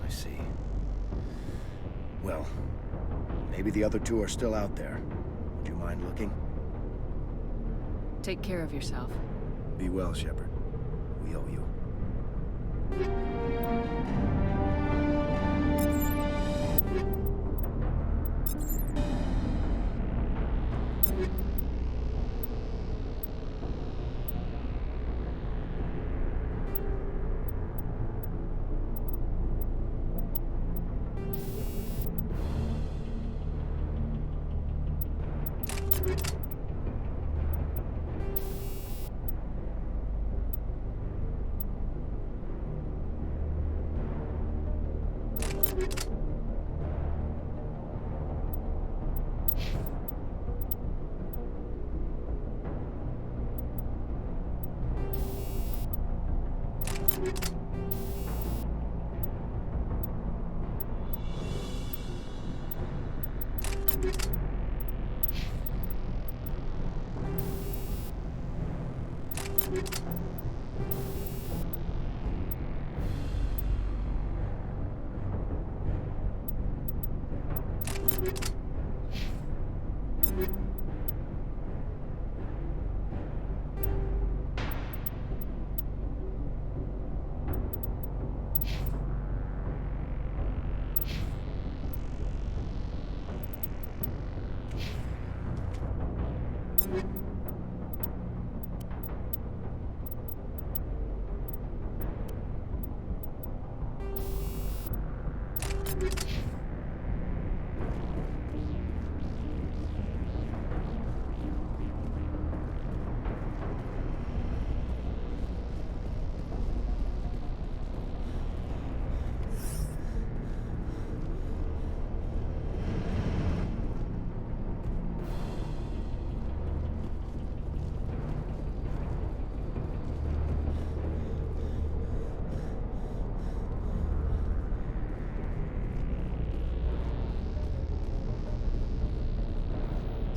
Speaker 9: I see. Well, maybe the other two are still out there. Would you mind looking?
Speaker 4: Take care of yourself.
Speaker 9: Be well, Shepard. We owe you.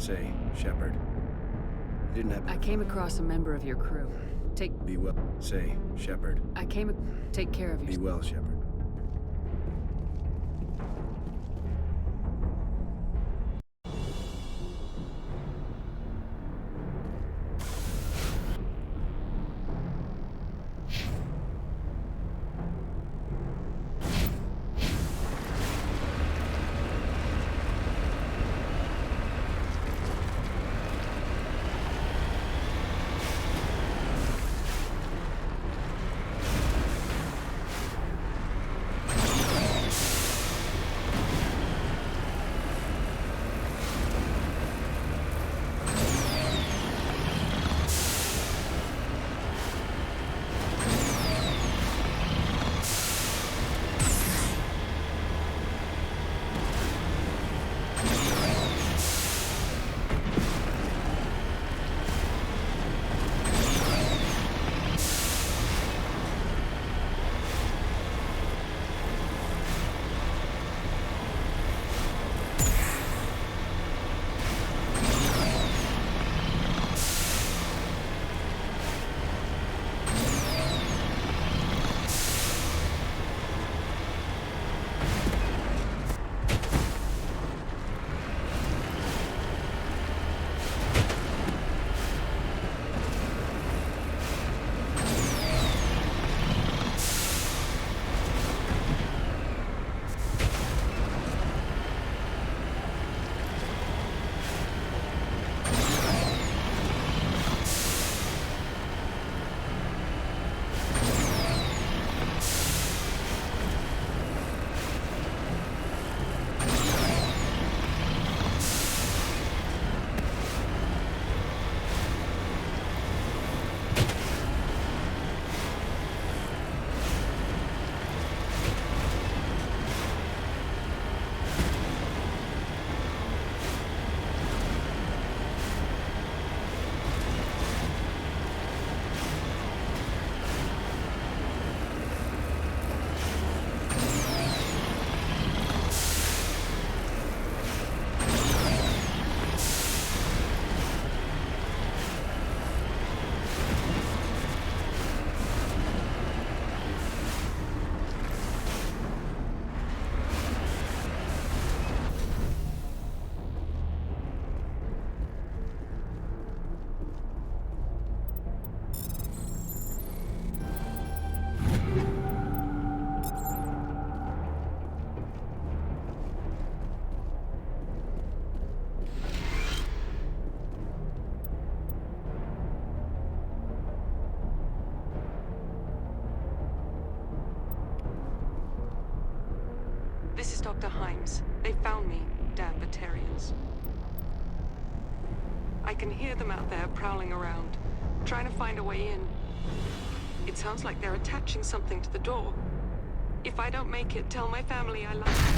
Speaker 9: Say, Shepard. You didn't have...
Speaker 4: I came across a member of your crew.
Speaker 9: Be well. Say, Shepard.
Speaker 4: Take care of
Speaker 9: Be well, Shepard.
Speaker 6: This is Dr. Himes. They found me, damn Batarians. I can hear them out there prowling around, trying to find a way in. It sounds like they're attaching something to the door. If I don't make it, tell my family I love them.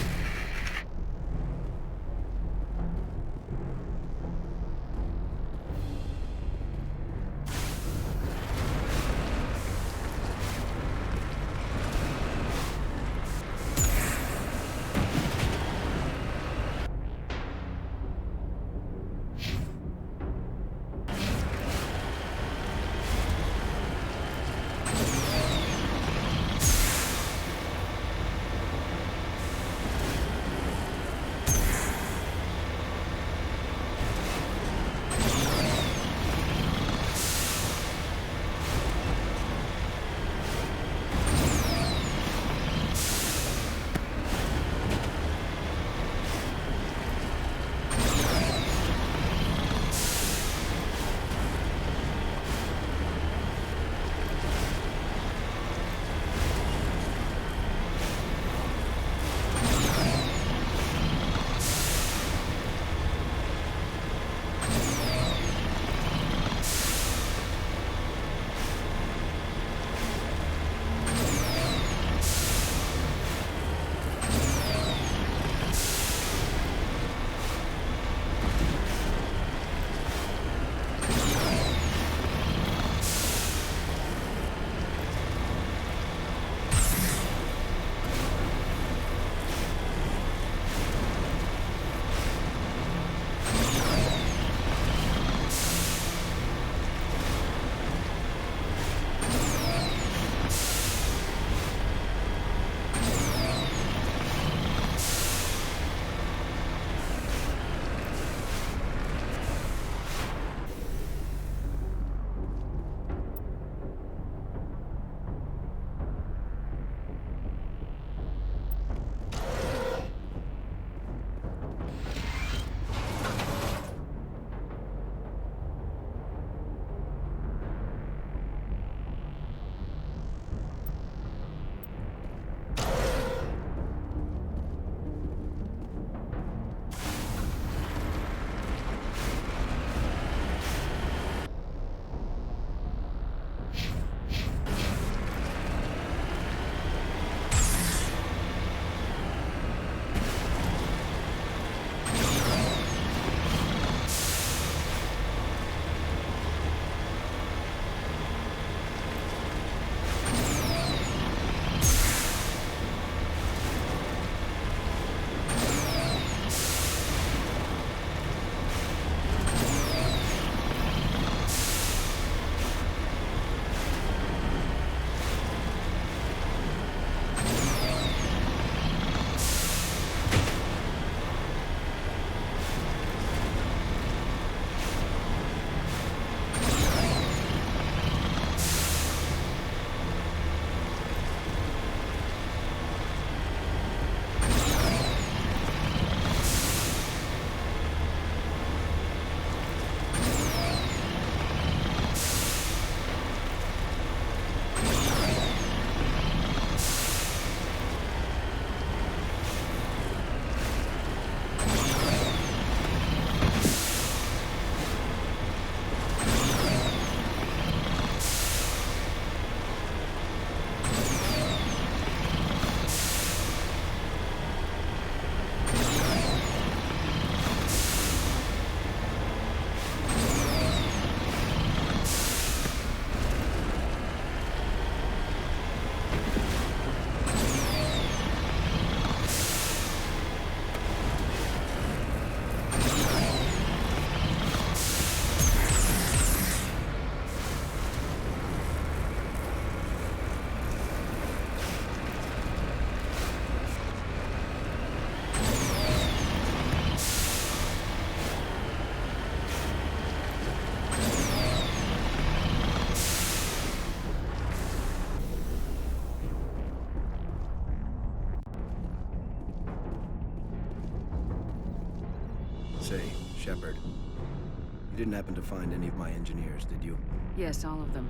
Speaker 9: Say, Shepard, you didn't happen to find any of my engineers, did you?
Speaker 4: Yes, all of them.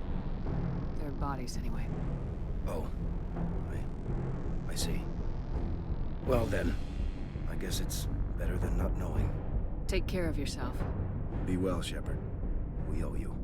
Speaker 4: Their bodies, anyway.
Speaker 9: Oh, I see. Well then, I guess it's better than not knowing.
Speaker 4: Take care of yourself.
Speaker 9: Be well, Shepard. We owe you.